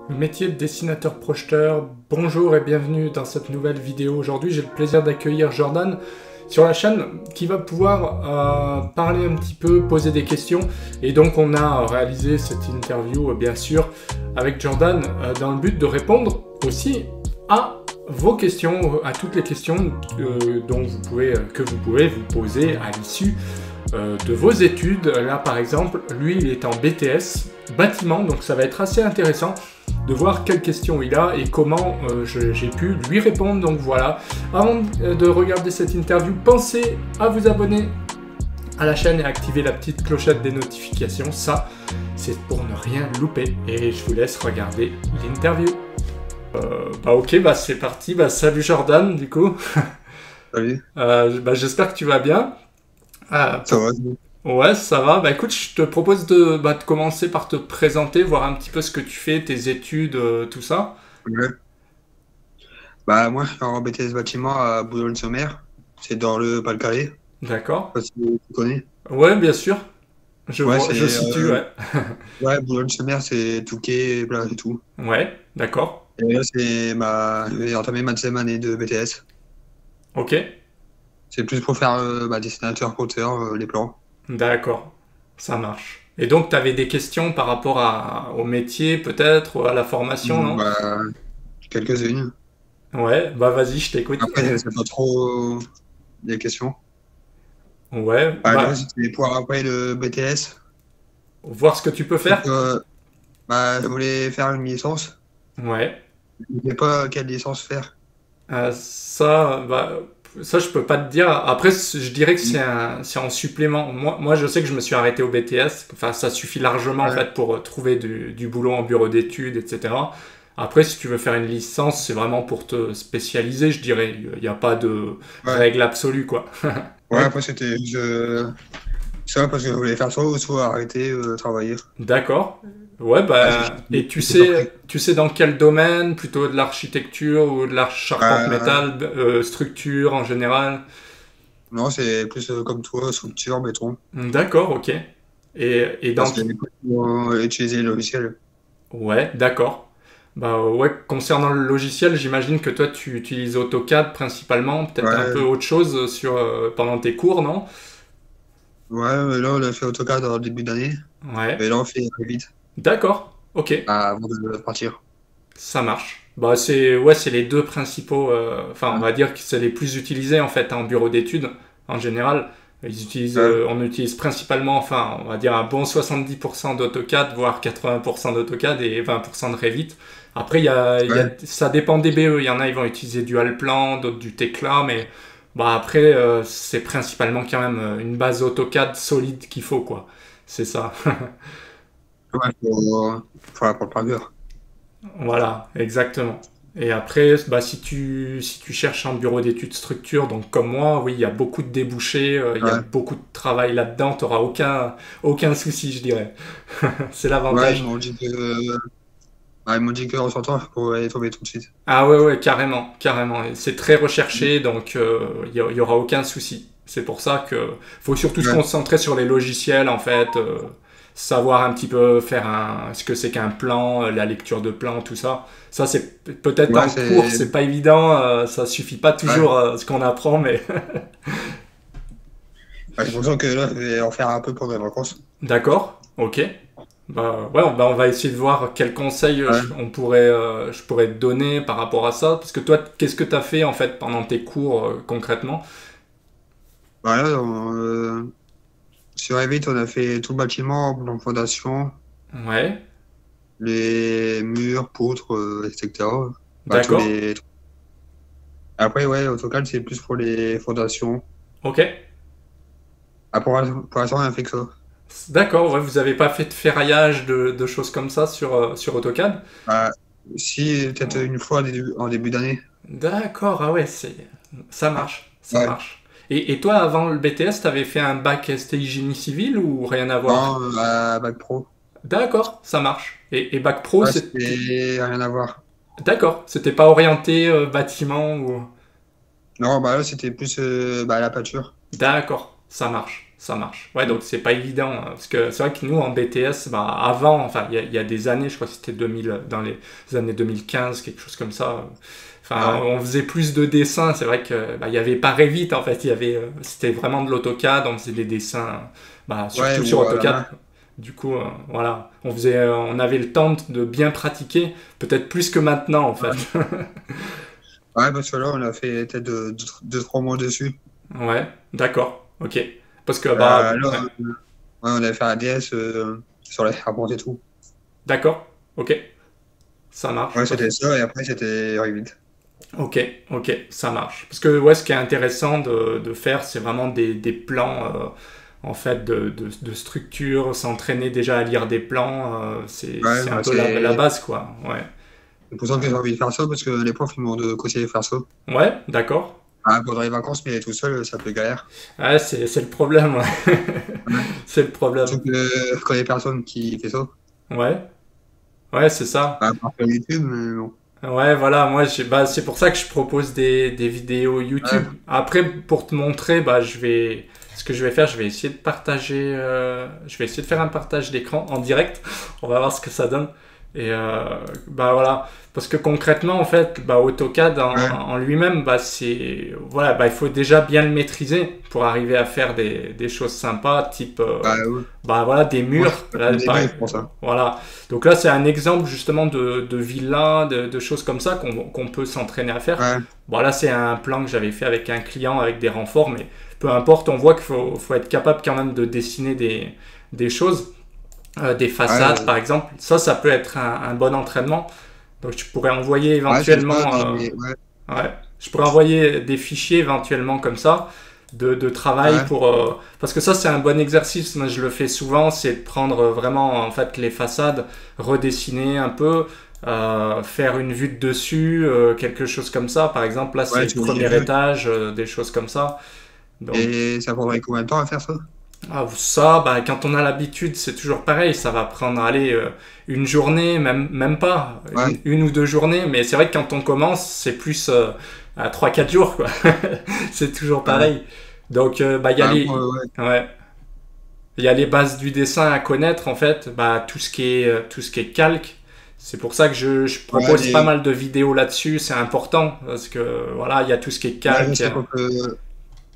Métier de dessinateur-projeteur, bonjour et bienvenue dans cette nouvelle vidéo. Aujourd'hui, j'ai le plaisir d'accueillir Jordan sur la chaîne qui va pouvoir parler un petit peu, poser des questions. Et donc, on a réalisé cette interview, bien sûr, avec Jordan dans le but de répondre aussi à vos questions, à toutes les questions que vous pouvez vous poser à l'issue de vos études. Là, par exemple, lui, il est en BTS bâtiment, donc ça va être assez intéressant de voir quelles questions il a et comment j'ai pu lui répondre. Donc voilà, avant de regarder cette interview, pensez à vous abonner à la chaîne et à activer la petite clochette des notifications. Ça, c'est pour ne rien louper. Et je vous laisse regarder l'interview. Ok, c'est parti. Salut Jordan, du coup. Salut. J'espère que tu vas bien. Ça va. Ouais, ça va. Écoute, je te propose de commencer par te présenter, voir un petit peu ce que tu fais, tes études, tout ça. Ouais. Moi, je suis en BTS bâtiment à Boulogne-sur-Mer. C'est dans le Pas-de-Calais. D'accord. Je sais pas si tu connais. Ouais, bien sûr. Ouais, c'est Je situe, ouais. ouais, Boulogne-sur-Mer, c'est Touquet, plage et tout. Ouais, d'accord. Et là, j'ai entamé ma deuxième année de BTS. Ok, C'est plus pour faire dessinateur, auteur, les plans. d'accord. Ça marche. Et donc, tu avais des questions par rapport au métier, peut-être, ou à la formation, non? Quelques-unes. Ouais, vas-y, je t'écoute. Après, c'est pas trop des questions. Ouais, Déjà, c'était pour après le BTS. voir ce que tu peux Donc, faire. je voulais faire une licence. Ouais. Je ne sais pas quelle licence faire. Ça, je peux pas te dire. Après, je dirais que c'est en supplément. Moi, je sais que je me suis arrêté au BTS. Enfin, ça suffit largement en Ouais. fait pour trouver du boulot en bureau d'études, etc. Après, si tu veux faire une licence, c'est vraiment pour te spécialiser, je dirais. Il n'y a pas de Ouais. règle absolue, quoi. Ouais, après, c'était ça parce que je voulais faire soit arrêter de travailler. D'accord. Ouais, Ouais, et j'étais pas prêt. tu sais dans quel domaine? Plutôt de l'architecture ou de la charpente Euh, métal, structure en général? non, c'est plus comme toi, structure, béton. D'accord, ok. Et Parce donc, que du coup, faut utiliser le logiciel. ouais, d'accord. Ouais, concernant le logiciel, j'imagine que toi tu utilises AutoCAD principalement, peut-être un peu Ouais, autre chose pendant tes cours, non? ouais, mais là, on a fait AutoCAD en début d'année. Ouais, Et là, on fait très vite d'accord, ok, avant de partir. ça marche. C'est les deux principaux, enfin on Ouais, va dire que c'est les plus utilisés en fait en bureau d'études en général. ouais, On utilise principalement, enfin on va dire un bon 70% d'AutoCAD, voire 80% d'AutoCAD et 20% de Revit. Après, ouais. ça dépend des BE. Il y en a, ils vont utiliser du Allplan, d'autres du Tekla, mais après, c'est principalement quand même une base AutoCAD solide qu'il faut, quoi. C'est ça. Ouais, faut apprendre par cœur. Voilà, exactement. Et après, si tu cherches un bureau d'études structure, donc comme moi, oui, il y a beaucoup de débouchés, il y a Ouais, beaucoup de travail là-dedans, tu n'auras aucun souci, je dirais. C'est ouais, ils l'avantage. m'ont dit ils m'ont dit qu'en sortant, je pourrais tomber tout de suite. Ah ouais, carrément, carrément. Et c'est très recherché, donc il y aura aucun souci. C'est pour ça que faut surtout se Ouais, concentrer sur les logiciels, en fait, savoir un petit peu ce que c'est qu'un plan, la lecture de plan, tout ça. Ça, c'est peut-être ouais, en cours, c'est. c'est pas évident, ça suffit pas Ouais. toujours ce qu'on apprend, mais Ouais, c'est pour ça que là, je vais en faire un peu pour mes vacances. d'accord, ok. On va essayer de voir quels conseils Ouais. je pourrais te donner par rapport à ça. Parce que toi, qu'est-ce que tu as fait en fait pendant tes cours concrètement? Voilà, sur Revit, on a fait tout le bâtiment, plan fondation, Ouais, les murs, poutres, etc. Tous d'accord, les. Après, ouais, AutoCAD, c'est plus pour les fondations. ok. Pour l'instant, on a fait que ça. D'accord, ouais, vous avez pas fait de ferraillage, de choses comme ça sur AutoCAD? Bah, si, peut-être une fois en début d'année. D'accord, ah ouais, ça marche, ça Ouais. marche. Et toi, avant le BTS, t'avais fait un bac STI génie civil ou rien à voir? Non, Bac Pro. D'accord, ça marche. Et bac pro, Ouais, c'était... c'était rien à voir. D'accord, c'était pas orienté bâtiment ou... Non, là, c'était plus la peinture. D'accord, ça marche. ça marche. Ouais, donc c'est pas évident, hein, parce que c'est vrai que nous en BTS, bah, avant, enfin il y a des années, je crois que c'était 2000, dans les années 2015, quelque chose comme ça. Enfin, on faisait plus de dessins. C'est vrai que bah, il y avait pas Revit en fait. Il y avait, c'était vraiment de l'AutoCAD. On faisait des dessins, bah, surtout sur AutoCAD. Du coup, voilà, on avait le temps de bien pratiquer, peut-être plus que maintenant en fait. Ouais, parce que là, on a fait peut-être 2-3 mois dessus. Ouais, d'accord, ok. Parce que bah, là, ouais, on avait fait un DS sur la charpente et tout. D'accord, ok, ça marche. Ouais, c'était ça, et après, c'était Revit. Ok, ok, ça marche. Parce que ouais, ce qui est intéressant de faire, c'est vraiment des plans en fait de structure, s'entraîner déjà à lire des plans, Ouais, c'est un bah, peu la base quoi. Ouais. c'est pour ça que j'ai envie de faire ça, parce que les profs ils m'ont conseillé de faire ça. Ouais, d'accord. Ah, pendant les vacances, mais tout seul, ça peut galère. Ouais, c'est le problème. Ouais. Ouais. C'est le problème. Surtout que je connais personne qui fait ça. Ouais, ouais, c'est ça. Bah, par YouTube, mais bon. Ouais, voilà, moi, bah, c'est pour ça que je propose des vidéos Ouais, YouTube. Après, pour te montrer, bah, ce que je vais faire, je vais essayer de partager, je vais essayer de faire un partage d'écran en direct. On va voir ce que ça donne. Et bah voilà, parce que concrètement, en fait, bah, AutoCAD ouais, en lui-même, bah, voilà, bah, il faut déjà bien le maîtriser pour arriver à faire des choses sympas, type, bah, ouais. bah voilà, des Moi, murs. je Là, fais des bails pour ça. voilà. Donc là, c'est un exemple justement de villa, de choses comme ça qu'on peut s'entraîner à faire. Ouais, Bon, là, c'est un plan que j'avais fait avec un client avec des renforts, mais peu importe, on voit qu'il faut être capable quand même de dessiner des choses, des façades ouais, par exemple. Ça peut être un bon entraînement. Donc, tu pourrais envoyer ouais, c'est ça, éventuellement, ouais, ouais, je pourrais envoyer des fichiers éventuellement comme ça de travail ouais, pour parce que ça c'est un bon exercice. Moi je le fais souvent, c'est de prendre vraiment en fait les façades, redessiner un peu, faire une vue de dessus, quelque chose comme ça. Par exemple là c'est ouais, le j'ai premier vu. étage, des choses comme ça. Donc Et ça prendrait combien de temps à faire ça? ça, bah, quand on a l'habitude, c'est toujours pareil. Ça va prendre, allez, une journée, même pas, Ouais, une ou 2 journées. Mais c'est vrai que quand on commence, c'est plus à 3-4 jours, quoi. C'est toujours ouais. pareil. Donc, bah, Bah, moi, ouais, ouais, il y a les bases du dessin à connaître, en fait. Bah, tout ce qui est calque. C'est pour ça que je ouais, propose pas mal de vidéos là-dessus. C'est important parce que, voilà, il y a tout ce qui est ouais, je calque. sais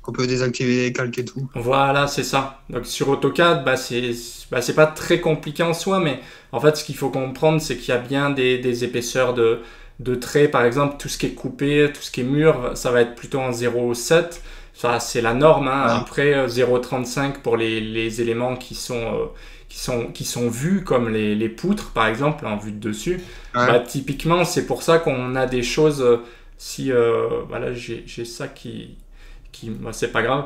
qu'on peut désactiver les calques et tout. Voilà, c'est ça. Donc sur AutoCAD, c'est pas très compliqué en soi, mais en fait, ce qu'il faut comprendre, c'est qu'il y a bien des épaisseurs de traits. Par exemple, tout ce qui est coupé, tout ce qui est mur, ça va être plutôt en 0,7. Ça, c'est la norme, hein. Ouais, Après, 0,35 pour les éléments qui sont vus, comme les poutres, par exemple, en vue de dessus. ouais, Bah, typiquement, c'est pour ça qu'on a des choses. Si voilà, j'ai ça bah, c'est pas grave,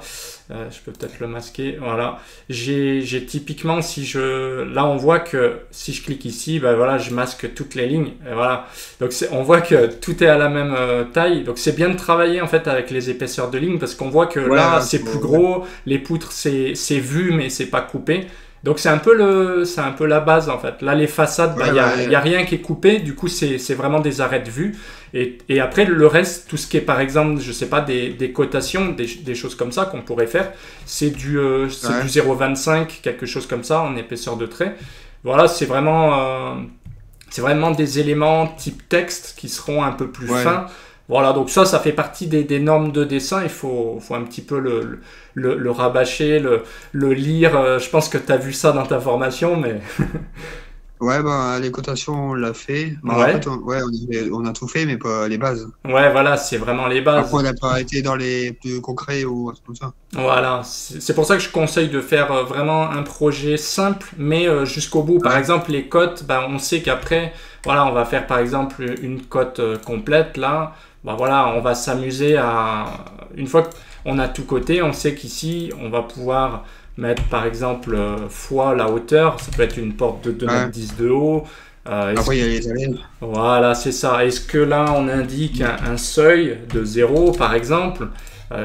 je peux peut-être le masquer, voilà, j'ai typiquement, là on voit que si je clique ici, bah voilà, je masque toutes les lignes, et voilà, donc on voit que tout est à la même taille, donc c'est bien de travailler en fait avec les épaisseurs de lignes, parce qu'on voit que ouais, là ouais, c'est plus ouais, gros, les poutres c'est vu mais c'est pas coupé, donc c'est un peu la base en fait. Là les façades, bah, ouais, bah, y a rien qui est coupé, du coup c'est vraiment des arrêts de vue. Et après, le reste, tout ce qui est par exemple, je sais pas, des cotations, des choses comme ça qu'on pourrait faire, c'est du ouais, 0,25, quelque chose comme ça, en épaisseur de trait. Voilà, c'est vraiment des éléments type texte qui seront un peu plus ouais. fins. Voilà, donc ça fait partie des normes de dessin. Il faut un petit peu le rabâcher, le lire. Je pense que tu as vu ça dans ta formation, mais Ouais, bah, les cotations, on l'a fait. Bah, en fait, ouais. ouais, on a tout fait, mais pas les bases. Ouais, voilà, c'est vraiment les Après, on bases. n'a pas été dans les plus concrets ou un truc comme ça. Voilà, c'est pour ça que je conseille de faire vraiment un projet simple, mais jusqu'au bout. Par Ouais, exemple, les cotes, ben, on sait qu'après, voilà, on va faire par exemple une cote complète là. Ben, voilà, on va s'amuser à. Une fois qu'on a tout coté, on sait qu'ici, on va pouvoir mettre par exemple fois la hauteur. Ça peut être une porte de 2 ouais. mètres 10 de haut. Après, il y a les allées. Voilà, c'est ça. Est-ce que là, on indique un seuil de 0, par exemple?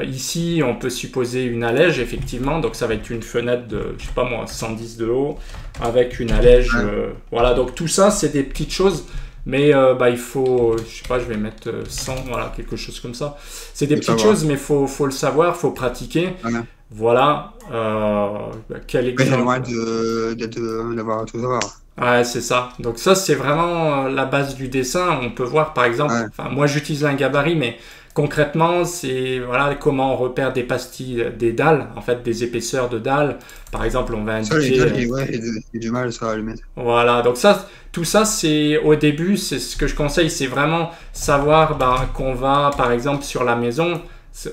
Ici, on peut supposer une allège, effectivement. Donc, ça va être une fenêtre de, je sais pas moi, 110 de haut, avec une allège. Ouais, Voilà, donc tout ça, c'est des petites choses. Mais bah, il faut, je sais pas, je vais mettre 100, voilà, quelque chose comme ça. C'est des faut petites savoir. choses, mais faut le savoir, faut pratiquer. Ouais, Voilà. Quel Ouais, c'est exemple? loin d'avoir tout savoir. Ouais, c'est ça. Donc ça, c'est vraiment la base du dessin. On peut voir, par exemple, Ouais. enfin, moi j'utilise un gabarit, mais concrètement, c'est voilà comment on repère des pastilles, des dalles, en fait, des épaisseurs de dalles. Par exemple, on va Ça, les indiquer, gars, ouais, j'ai du mal ça, à le mettre. voilà. Donc ça, tout ça, c'est au début, c'est ce que je conseille, c'est vraiment savoir ben, qu'on va, par exemple, sur la maison.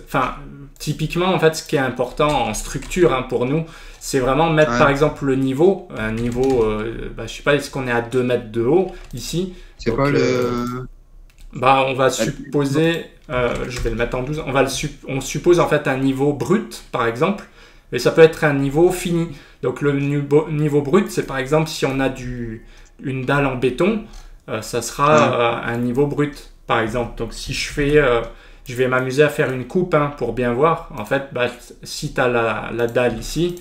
Enfin, typiquement, en fait, ce qui est important en structure hein, pour nous, c'est vraiment mettre, par Ouais. exemple, le niveau, un niveau, ben, je sais pas, est-ce qu'on est à 2 mètres de haut ici? C'est quoi Donc, bah, on va la- supposer, je vais le mettre en 12, on suppose en fait un niveau brut, par exemple, mais ça peut être un niveau fini. Donc le niveau brut, c'est par exemple si on a une dalle en béton, ça ouais. sera un niveau brut, par exemple. Donc si je vais m'amuser à faire une coupe hein, pour bien voir. En fait, bah, si tu as la dalle ici,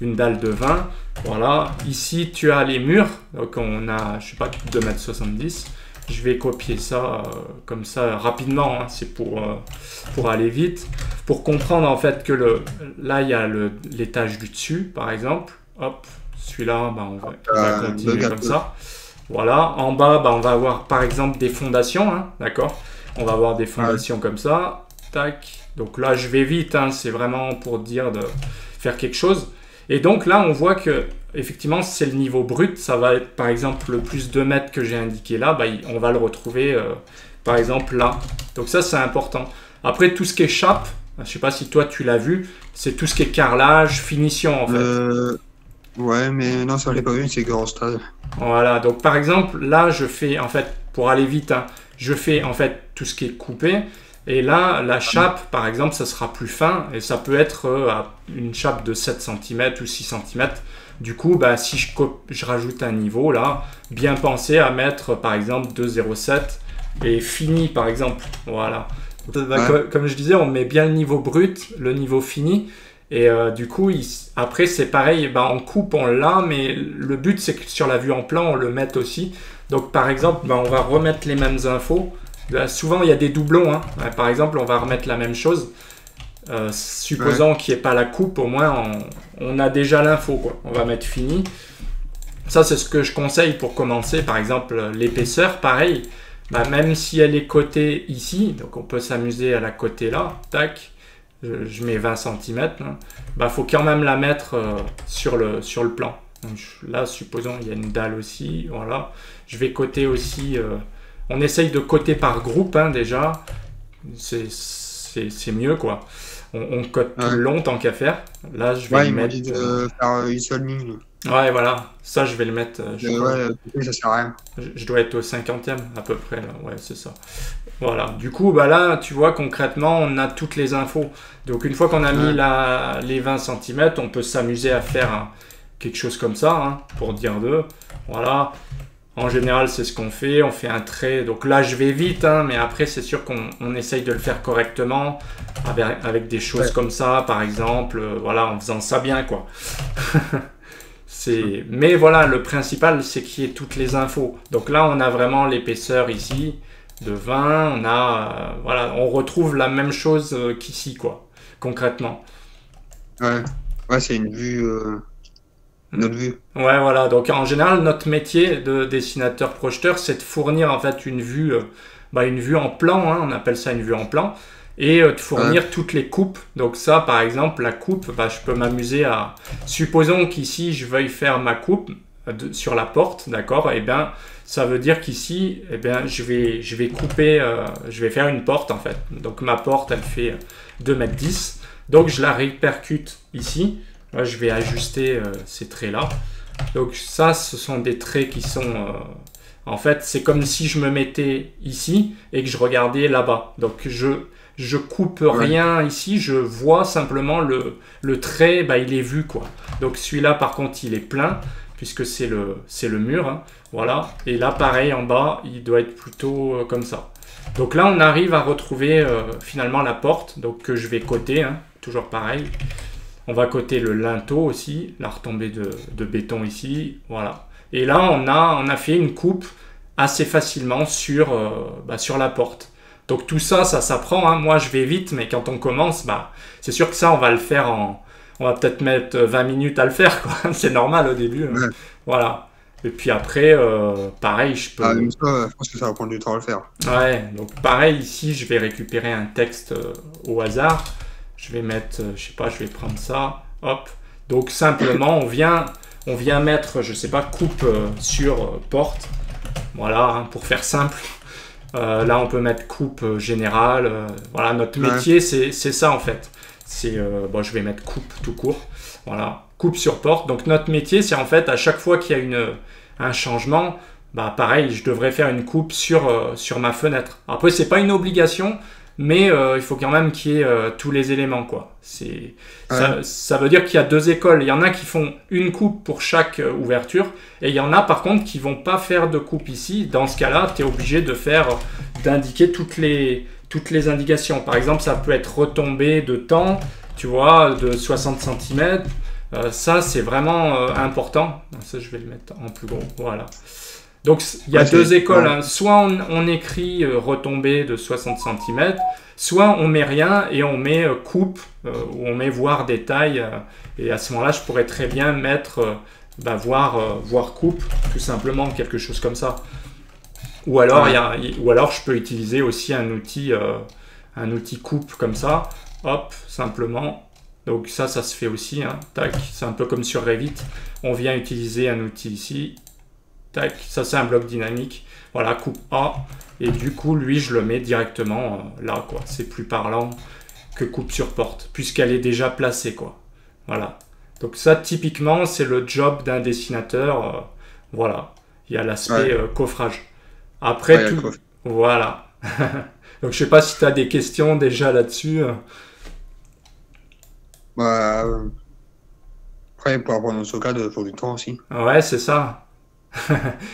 une dalle de 20, voilà. Ici, tu as les murs, donc on a, je sais pas, 2,70 m. Je vais copier ça comme ça rapidement, hein, c'est pour aller vite. Pour comprendre en fait que là il y a l'étage du dessus par exemple. Hop, celui-là bah, on va continuer Bug un comme peu. ça. Voilà, en bas bah, on va avoir par exemple des fondations, hein, d'accord. On va avoir des Ouais. fondations comme ça. Tac. Donc là je vais vite, hein, c'est vraiment pour dire de faire quelque chose. Et donc là on voit que effectivement, c'est le niveau brut. Ça va être, par exemple, le plus 2 mètres que j'ai indiqué là. Bah, on va le retrouver, par exemple, là. Donc ça, c'est important. Après, tout ce qui est chape, je ne sais pas si toi, tu l'as vu, c'est tout ce qui est carrelage, finition, en fait. Euh, ouais, mais non, ça, je l'ai pas vu, c'est grand stade. Voilà. Donc, par exemple, là, je fais, en fait, pour aller vite, hein, je fais, en fait, tout ce qui est coupé. Et là, la chape, par exemple, ça sera plus fin. Et ça peut être une chape de 7 cm ou 6 cm. Du coup, bah, si je rajoute un niveau là, bien penser à mettre par exemple 2,07 et fini par exemple. Voilà. Bah, Ouais. comme je disais, on met bien le niveau brut, le niveau fini. Et du coup, après c'est pareil, bah, on coupe, on l'a, mais le but c'est que sur la vue en plan, on le mette aussi. Donc par exemple, bah, on va remettre les mêmes infos. Là, souvent il y a des doublons. Hein. Par exemple, on va remettre la même chose. Ouais. Supposant qu'il n'y ait pas la coupe, au moins on a déjà l'info, quoi. On va mettre fini. Ça, c'est ce que je conseille pour commencer. Par exemple, l'épaisseur, pareil. Bah, même si elle est cotée ici, donc on peut s'amuser à la coter là, tac, je mets 20 cm, hein. Bah, faut quand même la mettre sur le plan. Donc, là, supposons il y a une dalle aussi, voilà. Je vais coter aussi, on essaye de coter par groupe hein, déjà, c'est mieux quoi. On cote tout Ouais. le long tant qu'à faire. Là, je vais Ouais, le ils m'ont dit mettre. de faire une seule ligne. Ouais, voilà. Ça, je vais le mettre. Je sais pas. Ouais, couper, ça sert à rien. Je dois être au 50e à peu près là. Ouais, c'est ça. Voilà. Du coup, bah là, tu vois, concrètement, on a toutes les infos. Donc, une fois qu'on a mis Ouais. les 20 cm, on peut s'amuser à faire quelque chose comme ça, hein, pour dire deux. Voilà. En général, c'est ce qu'on fait. On fait un trait. Donc là, je vais vite, hein, mais après, c'est sûr qu'on essaye de le faire correctement avec des choses Ouais. comme ça, par exemple. Voilà, en faisant ça bien, quoi. Mais voilà, le principal, c'est qu'il y ait toutes les infos. Donc là, on a vraiment l'épaisseur ici de 20. Voilà, on retrouve la même chose qu'ici, quoi, concrètement. Ouais. Ouais, c'est une autre vue. Ouais, voilà. Donc en général, notre métier de dessinateur projeteur, c'est de fournir en fait une vue en plan. Hein, on appelle ça une vue en plan, et de Ouais. fournir toutes les coupes. Donc ça, par exemple, la coupe, bah, je peux m'amuser à. Supposons qu'ici, je veuille faire ma coupe sur la porte, d'accord. Et bien, ça veut dire qu'ici, eh bien, je vais couper, je vais faire une porte en fait. Donc ma porte, elle fait 2,10 m. Donc je la répercute ici. Là, je vais ajuster ces traits-là. Donc ça, ce sont des traits qui sont... en fait, c'est comme si je me mettais ici et que je regardais là-bas. Donc je coupe Ouais. rien ici, je vois simplement le trait, bah, il est vu quoi. Donc celui-là, par contre, il est plein puisque c'est le mur. Hein. Voilà. Et là, pareil, en bas, il doit être plutôt comme ça. Donc là, on arrive à retrouver finalement la porte, donc que je vais coter, hein, toujours pareil. On va coter le linteau aussi, la retombée de béton ici, voilà. Et là, on a fait une coupe assez facilement sur la porte. Donc tout ça, ça s'apprend. Hein. Moi, je vais vite, mais quand on commence, bah, c'est sûr que ça, on va le faire on va peut-être mettre 20 minutes à le faire, quoi. C'est normal au début. Ouais. Voilà. Et puis après, pareil, je peux... Ah, même ça, je pense que ça va prendre du temps à le faire. Ouais, donc pareil, ici, je vais récupérer un texte au hasard. Je vais mettre, je sais pas, je vais prendre ça. Hop. Donc simplement, on vient mettre, je sais pas, coupe sur porte. Voilà, hein, pour faire simple. Là, on peut mettre coupe générale. Voilà, notre métier, c'est ça en fait. C'est, bon, je vais mettre coupe tout court. Voilà, coupe sur porte. Donc notre métier, c'est en fait à chaque fois qu'il y a un changement, bah pareil, je devrais faire une coupe sur ma fenêtre. Après, c'est pas une obligation, mais il faut quand même qu'il y ait tous les éléments, quoi. Ça veut dire qu'il y a deux écoles. Il y en a qui font une coupe pour chaque ouverture, et il y en a par contre qui vont pas faire de coupe ici. Dans ce cas-là, tu es obligé d'indiquer toutes les indications. Par exemple, ça peut être retombée de temps, tu vois, de 60 cm. Ça, c'est vraiment important. Ça, je vais le mettre en plus gros. Voilà. Donc, il y a deux écoles. Hein. Soit on écrit retombée de 60 cm, soit on met rien et on met coupe, ou on met voir détail. Et à ce moment-là, je pourrais très bien mettre voir coupe, tout simplement, quelque chose comme ça. Ou alors, je peux utiliser aussi un outil coupe comme ça. Hop, simplement. Donc ça se fait aussi. Hein. Tac, c'est un peu comme sur Revit. On vient utiliser un outil ici. Tac, ça c'est un bloc dynamique. Voilà, coupe A. Et du coup, lui, je le mets directement là, quoi. C'est plus parlant que coupe sur porte, puisqu'elle est déjà placée, quoi. Voilà. Donc ça, typiquement, c'est le job d'un dessinateur. Voilà. Il y a l'aspect coffrage. Après, voilà. Donc je sais pas si tu as des questions déjà là-dessus. Bah, après, pour apprendre AutoCAD, il faut du temps aussi. Ouais, c'est ça.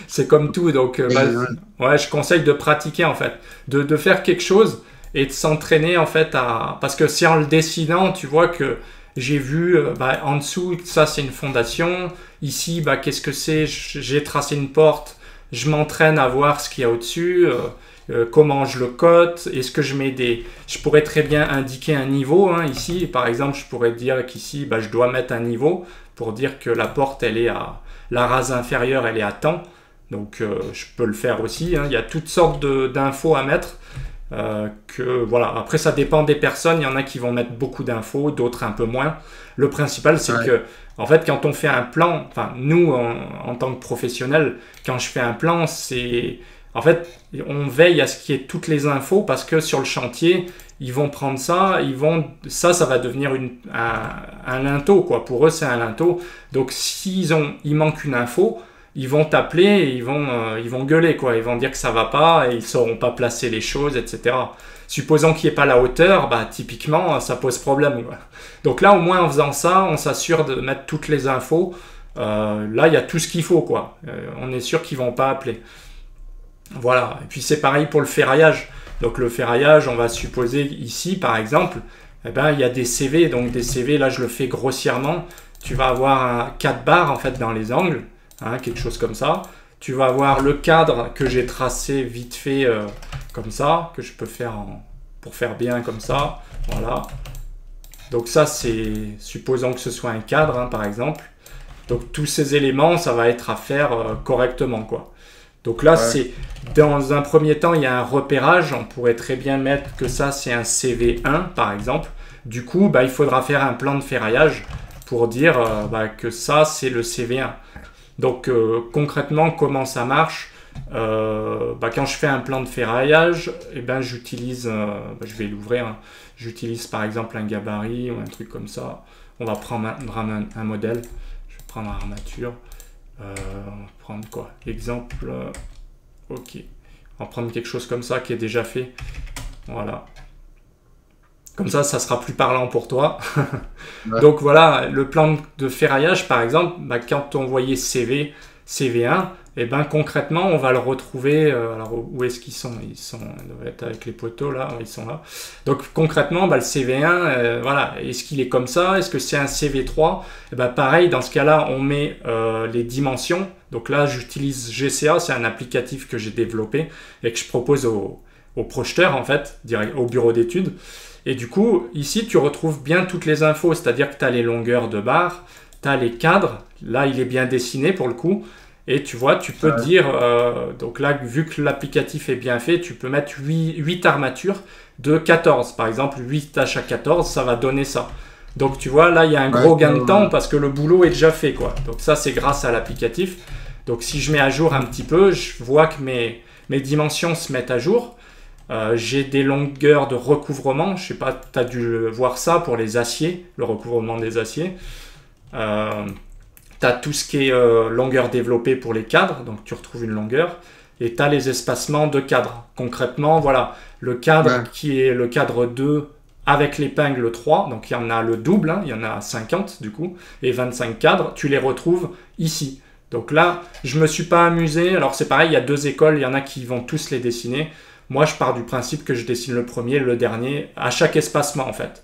C'est comme tout. Donc, ouais, je conseille de pratiquer en fait, de faire quelque chose et de s'entraîner en fait parce que c'est en le dessinant, tu vois que j'ai vu en dessous, ça c'est une fondation. Ici, qu'est-ce que c'est? J'ai tracé une porte. Je m'entraîne à voir ce qu'il y a au-dessus. Comment je le cote, est-ce que je mets je pourrais très bien indiquer un niveau, hein, ici, par exemple, je pourrais dire qu'ici, je dois mettre un niveau pour dire que la porte, elle est la rase inférieure, elle est à temps, donc je peux le faire aussi, hein. Il y a toutes sortes d'infos à mettre, voilà, après ça dépend des personnes, il y en a qui vont mettre beaucoup d'infos, d'autres un peu moins. Le principal, c'est que, en fait, quand on fait un plan, enfin, nous, en tant que professionnels, quand je fais un plan, en fait, on veille à ce qu'il y ait toutes les infos parce que sur le chantier, ils vont prendre ça, ça va devenir un linteau, quoi. Pour eux, c'est un linteau. Donc, il manque une info, ils vont t'appeler et ils vont gueuler, quoi. Ils vont dire que ça va pas et ils sauront pas placer les choses, etc. Supposons qu'il n'y ait pas la hauteur, typiquement, ça pose problème, quoi. Donc là, au moins, en faisant ça, on s'assure de mettre toutes les infos. Là, il y a tout ce qu'il faut, quoi. On est sûr qu'ils vont pas appeler. Voilà, et puis c'est pareil pour le ferraillage. Donc le ferraillage, on va supposer ici par exemple, il y a des CV, donc des CV, là je le fais grossièrement, tu vas avoir 4 barres en fait dans les angles, hein, quelque chose comme ça. Tu vas avoir le cadre que j'ai tracé vite fait comme ça, que je peux faire pour faire bien comme ça, voilà. Donc ça c'est, supposons que ce soit un cadre, hein, par exemple. Donc tous ces éléments, ça va être à faire correctement, quoi. Donc là, c'est dans un premier temps, il y a un repérage. On pourrait très bien mettre que ça, c'est un CV1, par exemple. Du coup, il faudra faire un plan de ferraillage pour dire que ça, c'est le CV1. Donc, concrètement, comment ça marche? Quand je fais un plan de ferraillage, j'utilise, je vais l'ouvrir, hein. J'utilise par exemple un gabarit ou un truc comme ça. On va prendre un modèle. Je vais prendre l'armature. On va prendre quoi? Exemple, ok. On va prendre quelque chose comme ça qui est déjà fait. Voilà. Comme ça sera plus parlant pour toi. Donc voilà, le plan de ferraillage, par exemple, quand on voyait CV1, concrètement, on va le retrouver. Alors, où est-ce qu'ils sont? Ils doivent être avec les poteaux, là. Ils sont là. Donc, concrètement, le CV1, voilà. Est-ce qu'il est comme ça? Est-ce que c'est un CV3? Pareil, dans ce cas-là, on met les dimensions. Donc là, j'utilise GCA. C'est un applicatif que j'ai développé et que je propose au projeteur en fait, direct, au bureau d'études. Et du coup, ici, tu retrouves bien toutes les infos, c'est-à-dire que tu as les longueurs de barre, tu as les cadres, là, il est bien dessiné pour le coup, et tu vois, tu peux dire, donc là, vu que l'applicatif est bien fait, tu peux mettre 8 armatures de 14. Par exemple, 8 HA14, ça va donner ça. Donc tu vois, là, il y a un gros gain de temps parce que le boulot est déjà fait, quoi. Donc ça, c'est grâce à l'applicatif. Donc si je mets à jour un petit peu, je vois que mes dimensions se mettent à jour. J'ai des longueurs de recouvrement. Je sais pas, tu as dû voir ça pour les aciers, le recouvrement des aciers. Tu as tout ce qui est longueur développée pour les cadres, donc tu retrouves une longueur. Et tu as les espacements de cadres. Concrètement, voilà, le cadre qui est le cadre 2 avec l'épingle 3, donc il y en a le double, hein, il y en a 50 du coup, et 25 cadres, tu les retrouves ici. Donc là, je me suis pas amusé. Alors c'est pareil, il y a 2 écoles, il y en a qui vont tous les dessiner. Moi, je pars du principe que je dessine le premier, le dernier, à chaque espacement en fait.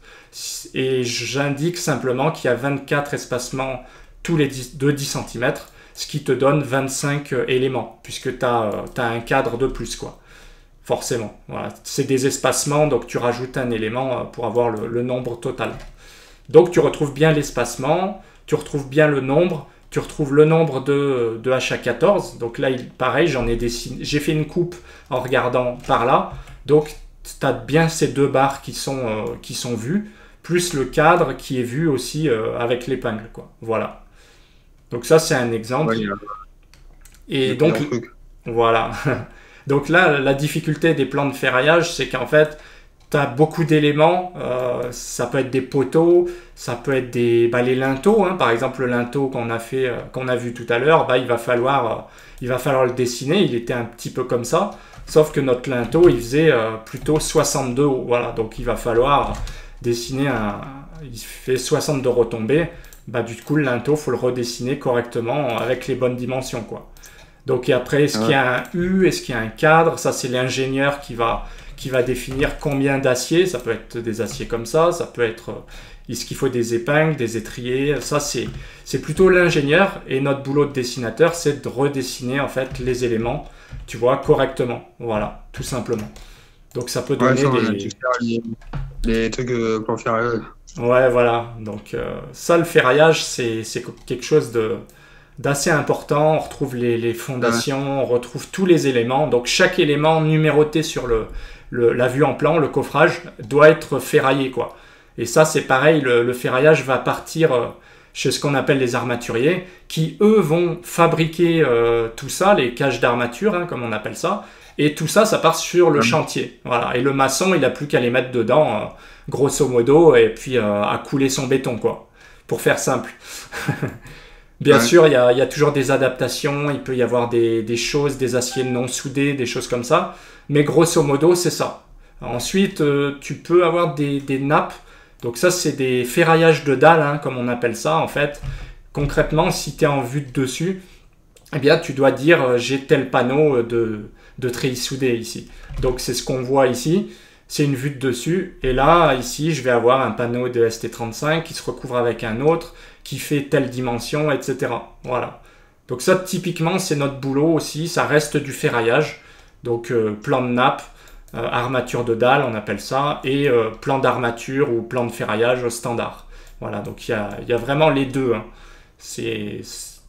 Et j'indique simplement qu'il y a 24 espacements tous les 10 cm, ce qui te donne 25 éléments, puisque tu as un cadre de plus, quoi. Forcément. Voilà. C'est des espacements, donc tu rajoutes un élément pour avoir le nombre total. Donc tu retrouves bien l'espacement, tu retrouves bien le nombre, tu retrouves le nombre de HA14. Donc là, pareil, j'ai fait une coupe en regardant par là. Donc tu as bien ces 2 barres qui sont vues, plus le cadre qui est vu aussi avec l'épingle, quoi. Voilà. Donc ça, c'est un exemple. Ouais, Et donc, voilà. Donc là, la difficulté des plans de ferraillage, c'est qu'en fait, tu as beaucoup d'éléments. Ça peut être des poteaux, ça peut être les linteaux. Hein. Par exemple, le linteau qu'on a vu tout à l'heure, il va falloir le dessiner. Il était un petit peu comme ça. Sauf que notre linteau, il faisait plutôt 62 hauts. Voilà, donc il va falloir dessiner il fait 62 retombées. Du coup, le linteau, il faut le redessiner correctement avec les bonnes dimensions, quoi. Donc, et après, est-ce qu'il y a un U, est-ce qu'il y a un cadre? Ça, c'est l'ingénieur qui va définir combien d'acier. Ça peut être des aciers comme ça peut être... Est-ce qu'il faut des épingles, des étriers? Ça, c'est plutôt l'ingénieur. Et notre boulot de dessinateur, c'est de redessiner, en fait, les éléments, tu vois, correctement. Voilà, tout simplement. Donc, ça peut donner des trucs plan ferraillage. Ouais, voilà. Donc, ça, le ferraillage, c'est quelque chose d'assez important. On retrouve les fondations, on retrouve tous les éléments. Donc, chaque élément numéroté sur la vue en plan, le coffrage, doit être ferraillé, quoi. Et ça, c'est pareil, le ferraillage va partir chez ce qu'on appelle les armaturiers, qui, eux, vont fabriquer tout ça, les cages d'armature, hein, comme on appelle ça. Et tout ça, ça part sur le chantier. Voilà. Et le maçon, il n'a plus qu'à les mettre dedans, grosso modo, et puis à couler son béton, quoi. Pour faire simple. Bien sûr, il y a toujours des adaptations, il peut y avoir des choses, des aciers non soudés, des choses comme ça. Mais grosso modo, c'est ça. Ensuite, tu peux avoir des nappes. Donc ça, c'est des ferraillages de dalles, hein, comme on appelle ça, en fait. Concrètement, si tu es en vue de dessus, eh bien, tu dois dire j'ai tel panneau de treillis soudés ici. Donc, c'est ce qu'on voit ici. C'est une vue de dessus. Et là, ici, je vais avoir un panneau de ST35 qui se recouvre avec un autre, qui fait telle dimension, etc. Voilà. Donc ça, typiquement, c'est notre boulot aussi. Ça reste du ferraillage. Donc, plan de nappe, armature de dalle, on appelle ça, et plan d'armature ou plan de ferraillage standard. Voilà, donc il y a vraiment les deux. Hein.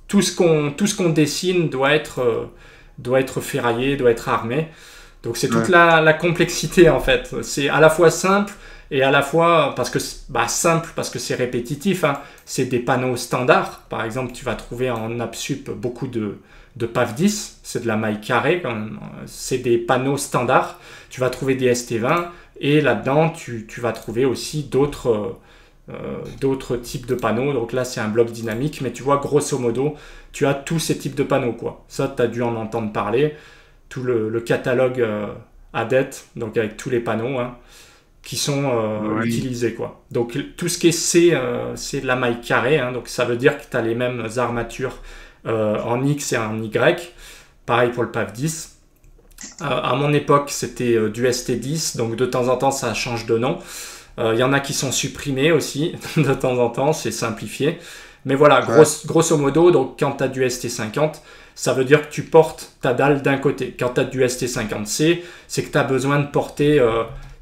Tout ce qu'on dessine doit être ferraillé, doit être armé. Donc c'est toute la complexité en fait. C'est à la fois simple et à la fois simple parce que c'est répétitif. Hein. C'est des panneaux standards. Par exemple, tu vas trouver en AppSup beaucoup de PAF 10. C'est de la maille carrée. C'est des panneaux standards. Tu vas trouver des ST20 et là-dedans, tu vas trouver aussi d'autres types de panneaux. Donc là, c'est un bloc dynamique. Mais tu vois, grosso modo, tu as tous ces types de panneaux, quoi. Ça, tu as dû en entendre parler. Tout le catalogue ADET, donc avec tous les panneaux hein, qui sont utilisés, quoi. Donc tout ce qui est C, c'est de la maille carrée. Hein, donc ça veut dire que tu as les mêmes armatures en X et en Y. Pareil pour le PAF 10. À mon époque, c'était du ST10. Donc de temps en temps, ça change de nom. Il y en a qui sont supprimés aussi, de temps en temps, c'est simplifié. Mais voilà, Ouais. grosso modo, donc quand tu as du ST50, ça veut dire que tu portes ta dalle d'un côté. Quand tu as du ST50C, c'est que tu as besoin de porter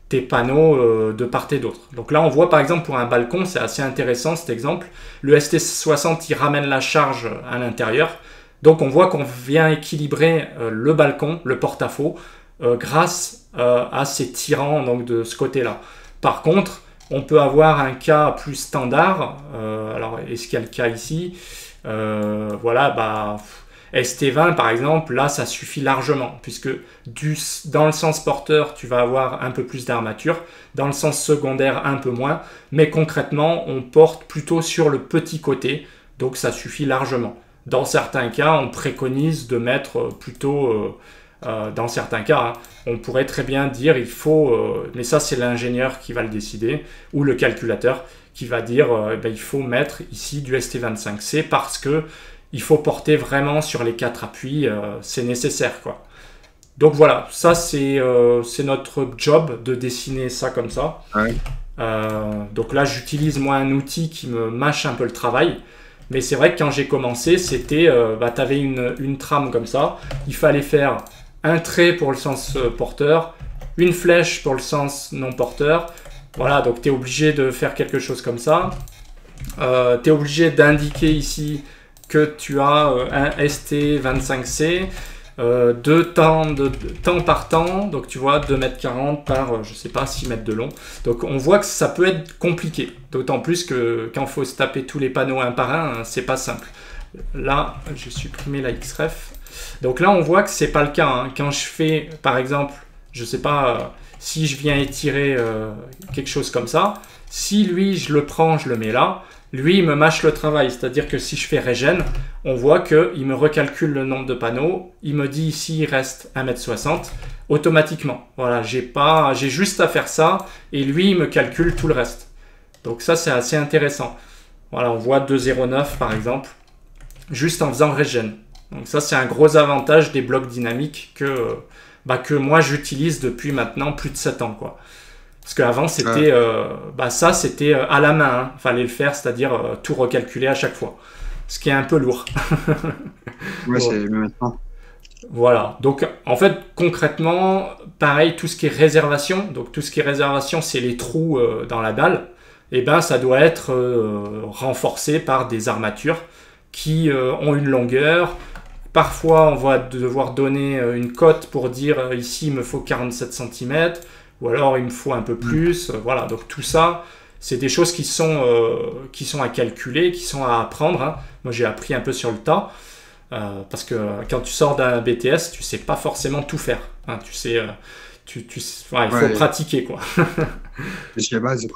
tes panneaux de part et d'autre. Donc là, on voit par exemple pour un balcon, c'est assez intéressant cet exemple. Le ST60, il ramène la charge à l'intérieur. Donc on voit qu'on vient équilibrer le balcon, le porte-à-faux, grâce à ces tirants donc, de ce côté-là. Par contre, on peut avoir un cas plus standard. Alors, est-ce qu'il y a le cas ici? Voilà, bah, ST20 par exemple, là ça suffit largement, puisque dans le sens porteur, tu vas avoir un peu plus d'armature, dans le sens secondaire, un peu moins, mais concrètement, on porte plutôt sur le petit côté, donc ça suffit largement. Dans certains cas, on préconise de mettre plutôt, dans certains cas, hein, on pourrait très bien dire il faut, mais ça c'est l'ingénieur qui va le décider, ou le calculateur qui va dire ben, il faut mettre ici du ST25C parce que il faut porter vraiment sur les 4 appuis, c'est nécessaire quoi. Donc voilà, ça c'est notre job de dessiner ça comme ça. Ouais. Donc là j'utilise moi un outil qui me mâche un peu le travail. Mais c'est vrai que quand j'ai commencé, c'était, bah, tu avais une trame comme ça. Il fallait faire un trait pour le sens porteur, une flèche pour le sens non porteur. Voilà, donc tu es obligé de faire quelque chose comme ça. Tu es obligé d'indiquer ici que tu as un ST25C, de temps par temps, donc tu vois 2,40 m par, je sais pas, 6 mètres de long. Donc on voit que ça peut être compliqué, d'autant plus que quand il faut se taper tous les panneaux un par un, c'est pas simple. Là, j'ai supprimé la XREF. Donc là, on voit que c'est pas le cas. Hein. Quand je fais, par exemple, je sais pas, si je viens étirer quelque chose comme ça, si lui, je le prends, je le mets là, lui, il me mâche le travail. C'est-à-dire que si je fais régène, on voit qu'il me recalcule le nombre de panneaux. Il me dit ici, il reste 1,60 m automatiquement. Voilà, j'ai juste à faire ça et lui, il me calcule tout le reste. Donc ça, c'est assez intéressant. Voilà, on voit 2,09 par exemple, juste en faisant régène. Donc ça, c'est un gros avantage des blocs dynamiques que moi, j'utilise depuis maintenant plus de 7 ans, quoi. Parce qu'avant, c'était ça, c'était à la main. Il fallait le faire, c'est-à-dire tout recalculer à chaque fois. Ce qui est un peu lourd. Ouais, c'est maintenant. Voilà. Donc, en fait, concrètement, pareil, tout ce qui est réservation. Donc, tout ce qui est réservation, c'est les trous dans la dalle. Et ben, ça doit être renforcé par des armatures qui ont une longueur. Parfois, on va devoir donner une cote pour dire ici, il me faut 47 cm. Ou alors il me faut un peu plus, voilà. Donc tout ça, c'est des choses qui sont à calculer, qui sont à apprendre. Hein. Moi j'ai appris un peu sur le tas, parce que quand tu sors d'un BTS, tu sais pas forcément tout faire. Hein. Tu sais, il faut pratiquer quoi. C'est la base.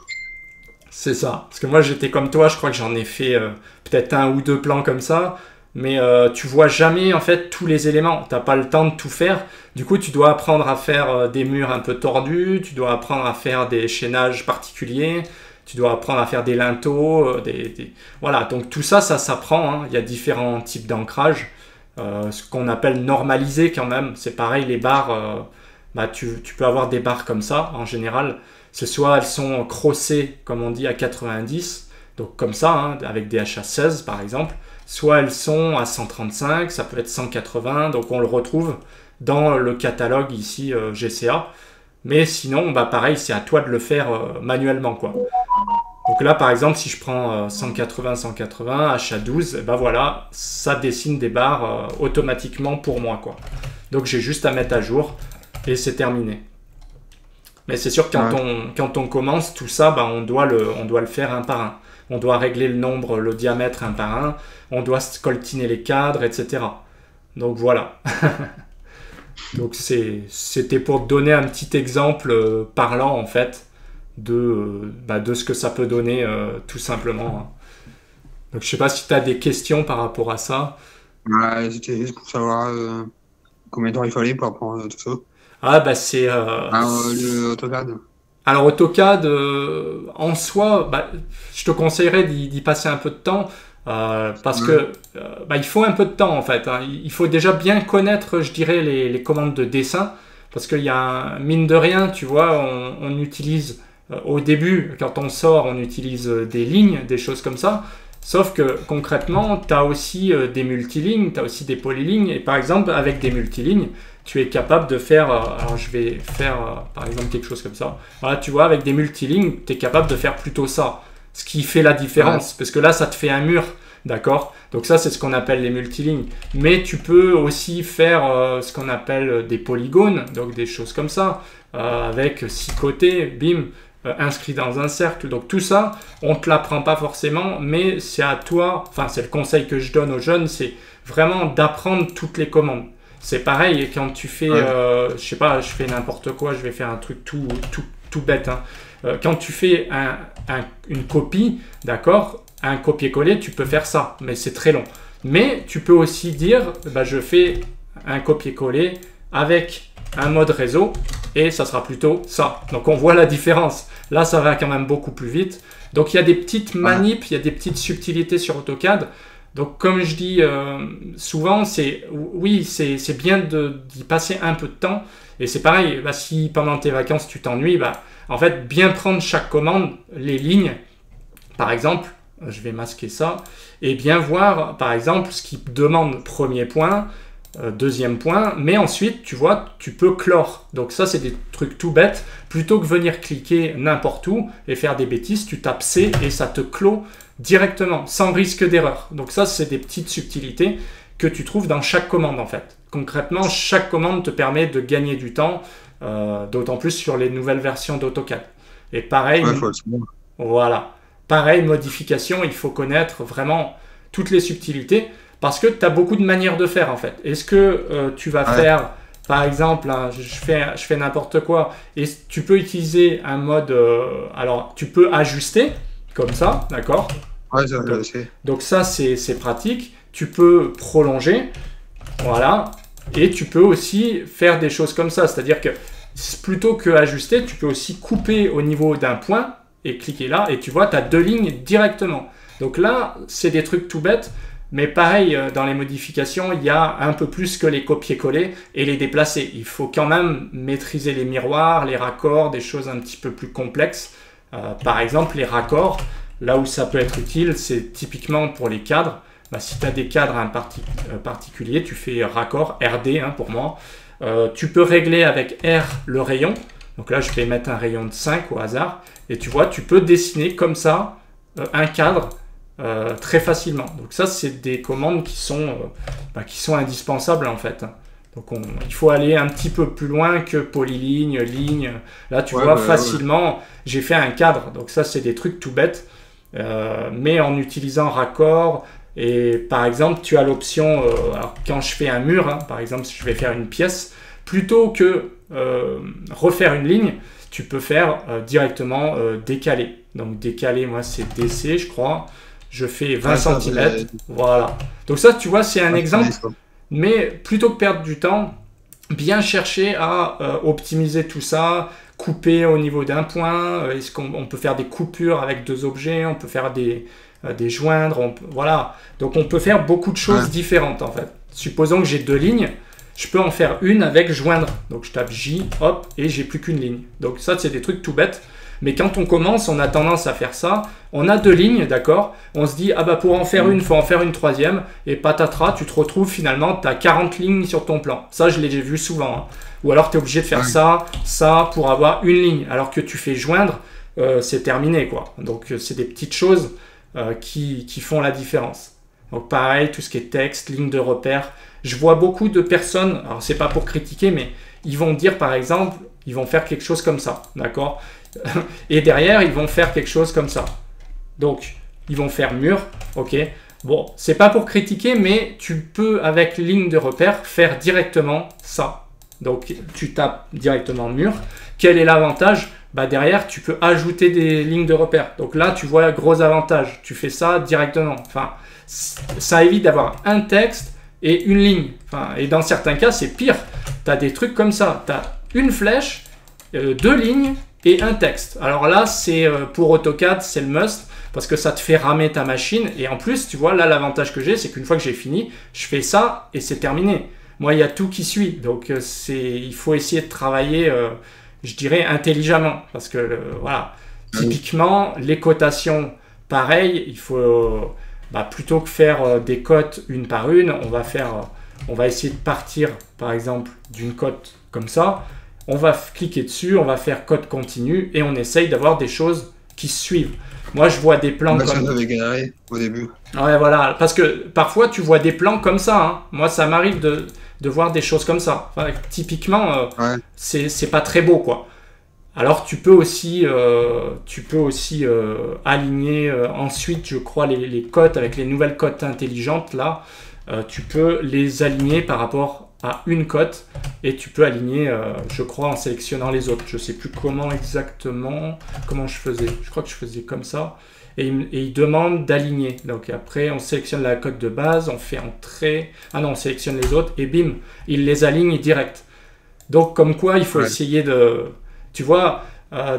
C'est ça. Parce que moi j'étais comme toi, je crois que j'en ai fait peut-être 1 ou 2 plans comme ça. Mais tu vois jamais en fait tous les éléments, t'as pas le temps de tout faire. Du coup, tu dois apprendre à faire des murs un peu tordus, tu dois apprendre à faire des chaînages particuliers, tu dois apprendre à faire des linteaux, voilà. Donc tout ça, ça s'apprend. Hein. Il y a différents types d'ancrage, ce qu'on appelle normalisé quand même. C'est pareil, les barres, tu peux avoir des barres comme ça en général. C'est soit elles sont crossées, comme on dit, à 90, donc comme ça, hein, avec des HA16 par exemple. Soit elles sont à 135, ça peut être 180, donc on le retrouve dans le catalogue ici GCA. Mais sinon, pareil, c'est à toi de le faire manuellement, quoi. Donc là, par exemple, si je prends 180, HA12, voilà, ça dessine des barres automatiquement pour moi, quoi. Donc j'ai juste à mettre à jour et c'est terminé. Mais c'est sûr que quand on commence, tout ça, on doit le faire un par un. On doit régler le diamètre un par un, on doit scoltiner les cadres, etc. Donc voilà. Donc c'était pour donner un petit exemple parlant en fait de ce que ça peut donner tout simplement. Donc je sais pas si tu as des questions par rapport à ça. Ouais, c'était juste pour savoir combien de temps il fallait pour apprendre tout ça. Ah c'est... le AutoCAD. Alors AutoCAD, en soi, je te conseillerais d'y passer un peu de temps parce que il faut un peu de temps en fait. Hein. Il faut déjà bien connaître, je dirais, les commandes de dessin parce qu'il y a, mine de rien, tu vois, on utilise au début, quand on sort, on utilise des lignes, des choses comme ça. Sauf que concrètement, tu as aussi des multilignes, tu as aussi des polylignes. Et par exemple, avec des multilignes, tu es capable de faire... alors je vais faire par exemple quelque chose comme ça. Voilà, tu vois, avec des multilignes, tu es capable de faire plutôt ça. Ce qui fait la différence. Parce que là, ça te fait un mur. D'accord? Donc ça, c'est ce qu'on appelle les multilignes. Mais tu peux aussi faire ce qu'on appelle des polygones. Donc des choses comme ça. Avec 6 côtés, bim. Inscrit dans un cercle. Donc tout ça, on ne te l'apprend pas forcément, mais c'est à toi, enfin c'est le conseil que je donne aux jeunes, c'est vraiment d'apprendre toutes les commandes. C'est pareil quand tu fais, je sais pas, je fais n'importe quoi, je vais faire un truc tout bête. Hein. Quand tu fais une copie, d'accord, un copier-coller, tu peux faire ça, mais c'est très long. Mais tu peux aussi dire, bah, je fais un copier-coller avec un mode réseau et ça sera plutôt ça. Donc on voit la différence. Là, ça va quand même beaucoup plus vite. Donc il y a des petites manips, il y a des petites subtilités sur AutoCAD. Donc comme je dis souvent, oui, c'est bien d'y passer un peu de temps. Et c'est pareil, bah, si pendant tes vacances tu t'ennuies, bah, en fait, bien prendre chaque commande, les lignes, par exemple, je vais masquer ça, et bien voir, par exemple, ce qui demande premier point, deuxième point, mais ensuite, tu vois, tu peux clore. Donc ça, c'est des trucs tout bêtes. Plutôt que venir cliquer n'importe où et faire des bêtises, tu tapes C et ça te clôt directement, sans risque d'erreur. Donc ça, c'est des petites subtilités que tu trouves dans chaque commande, en fait. Concrètement, chaque commande te permet de gagner du temps, d'autant plus sur les nouvelles versions d'AutoCAD. Et pareil, voilà. Pareil, modification, il faut connaître vraiment toutes les subtilités. Parce que tu as beaucoup de manières de faire en fait. Est-ce que tu vas faire, par exemple, hein, je fais n'importe quoi, et tu peux utiliser un mode, alors tu peux ajuster, comme ça, d'accord? Ouais, je sais. Donc ça, c'est pratique. Tu peux prolonger, voilà, et tu peux aussi faire des choses comme ça. C'est-à-dire que plutôt que ajuster, tu peux aussi couper au niveau d'un point, et cliquer là, et tu vois, tu as 2 lignes directement. Donc là, c'est des trucs tout bêtes. Mais pareil, dans les modifications, il y a un peu plus que les copier-coller et les déplacer. Il faut quand même maîtriser les miroirs, les raccords, des choses un petit peu plus complexes. Par exemple, les raccords, là où ça peut être utile, c'est typiquement pour les cadres. Bah, si tu as des cadres particuliers, tu fais raccord, RD hein, pour moi. Tu peux régler avec R le rayon. Donc là, je vais mettre un rayon de 5 au hasard. Et tu vois, tu peux dessiner comme ça un cadre très facilement. Donc ça, c'est des commandes qui sont indispensables en fait. Donc il faut aller un petit peu plus loin que polyligne, ligne. Là, tu vois facilement, j'ai fait un cadre. Donc ça, c'est des trucs tout bêtes. Mais en utilisant raccord, et par exemple, tu as l'option, alors quand je fais un mur, hein, par exemple, si je vais faire une pièce, plutôt que refaire une ligne, tu peux faire directement décaler. Donc décaler, moi, c'est DC, je crois. Je fais 20 cm, voilà. Donc ça, tu vois, c'est un exemple. Mais plutôt que perdre du temps, bien chercher à optimiser tout ça, couper au niveau d'un point. Est-ce qu'on peut faire des coupures avec 2 objets? On peut faire des joindre. Voilà. Donc on peut faire beaucoup de choses différentes en fait. Supposons que j'ai 2 lignes. Je peux en faire une avec joindre. Donc je tape J, hop, et j'ai plus qu'une ligne. Donc ça, c'est des trucs tout bêtes. Mais quand on commence, on a tendance à faire ça. On a 2 lignes, d'accord? On se dit, ah bah pour en faire une, il faut en faire une 3e. Et patatras, tu te retrouves finalement, tu as 40 lignes sur ton plan. Ça, je l'ai vu souvent. Hein. Ou alors, tu es obligé de faire ça pour avoir une ligne. Alors que tu fais joindre, c'est terminé, quoi. Donc, c'est des petites choses qui font la différence. Donc, pareil, tout ce qui est texte, ligne de repère. Je vois beaucoup de personnes, alors c'est pas pour critiquer, mais ils vont dire, par exemple, ils vont faire quelque chose comme ça, d'accord? Et derrière, ils vont faire quelque chose comme ça. Donc, ils vont faire mur, ok. Bon, c'est pas pour critiquer, mais tu peux, avec ligne de repère, faire directement ça. Donc, tu tapes directement mur. Quel est l'avantage? Bah, derrière, tu peux ajouter des lignes de repère. Donc là, tu vois, gros avantage. Tu fais ça directement. Enfin, ça évite d'avoir un texte et une ligne. Enfin, et dans certains cas, c'est pire. Tu as des trucs comme ça. Tu as une flèche, 2 lignes, et un texte. Alors là, c'est pour AutoCAD, c'est le must parce que ça te fait ramer ta machine. Et en plus, tu vois, là, l'avantage que j'ai, c'est qu'une fois que j'ai fini, je fais ça et c'est terminé. Moi, il y a tout qui suit. Donc, il faut essayer de travailler, je dirais, intelligemment. Parce que, voilà, typiquement, les cotations, pareil, il faut... bah, plutôt que faire des cotes une par une, on va essayer de partir par exemple d'une cote comme ça, on va cliquer dessus, on va faire cote continue et on essaye d'avoir des choses qui se suivent. Moi je vois des plans Bah, ça comme... avait galéré au début. Ouais voilà, parce que parfois tu vois des plans comme ça, hein. Moi ça m'arrive de voir des choses comme ça. Enfin, typiquement, Ouais. c'est pas très beau quoi. Alors tu peux aussi aligner ensuite, je crois, les cotes avec les nouvelles cotes intelligentes là. Tu peux les aligner par rapport à une cote et tu peux aligner, je crois, en sélectionnant les autres. Je sais plus comment exactement, comment je faisais. Je crois que je faisais comme ça. Et il demande d'aligner. Donc après, on sélectionne la cote de base, on fait entrer. Ah non, on sélectionne les autres et bim, il les aligne direct. Donc comme quoi, il faut essayer de... Tu vois,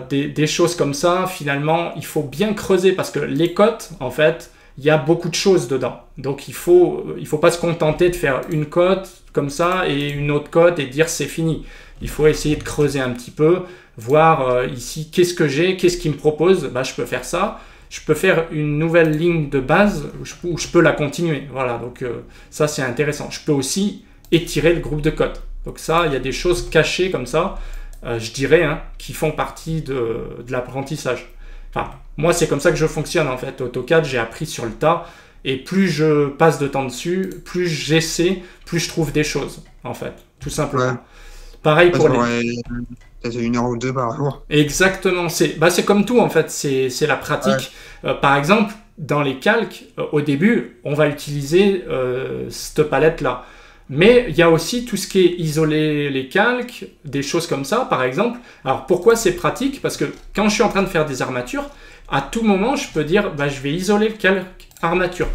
des choses comme ça, finalement, il faut bien creuser parce que les cotes, en fait, il y a beaucoup de choses dedans. Donc il faut pas se contenter de faire une cote comme ça et une autre cote et dire c'est fini. Il faut essayer de creuser un petit peu, voir ici qu'est-ce que j'ai, qu'est-ce qu'il me propose. Bah, je peux faire ça. Je peux faire une nouvelle ligne de base où je peux la continuer. Voilà, donc ça c'est intéressant. Je peux aussi étirer le groupe de cotes. Donc ça, il y a des choses cachées comme ça, je dirais, hein, qui font partie de l'apprentissage. Enfin, moi c'est comme ça que je fonctionne en fait. AutoCAD, j'ai appris sur le tas. Et plus je passe de temps dessus, plus j'essaie, plus je trouve des choses, en fait, tout simplement. Ouais. Pareil pour les... Peut-être 1 heure ou 2 par jour. Exactement, c'est comme tout en fait, c'est la pratique. Par exemple, dans les calques, au début, on va utiliser cette palette-là. Mais il y a aussi tout ce qui est isoler les calques, des choses comme ça, par exemple. Alors pourquoi c'est pratique? Parce que quand je suis en train de faire des armatures, à tout moment, je peux dire, bah, je vais isoler le calque armature,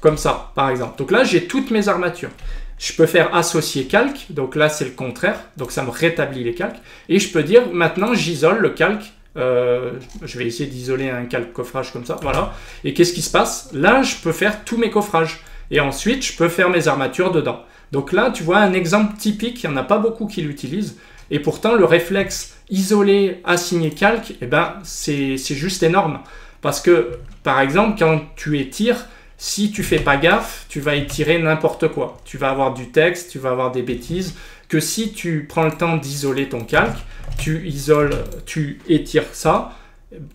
comme ça, par exemple. Donc là, j'ai toutes mes armatures. Je peux faire associer calque, donc là, c'est le contraire, donc ça me rétablit les calques. Et je peux dire, maintenant, j'isole le calque. Je vais essayer d'isoler un calque coffrage comme ça, voilà. Et qu'est-ce qui se passe? Là, je peux faire tous mes coffrages. Et ensuite, je peux faire mes armatures dedans. Donc là, tu vois un exemple typique, il n'y en a pas beaucoup qui l'utilisent. Et pourtant, le réflexe isoler, assigner calque, eh ben, c'est juste énorme. Parce que, par exemple, quand tu étires, si tu fais pas gaffe, tu vas étirer n'importe quoi. Tu vas avoir du texte, tu vas avoir des bêtises. Que si tu prends le temps d'isoler ton calque, tu étires ça,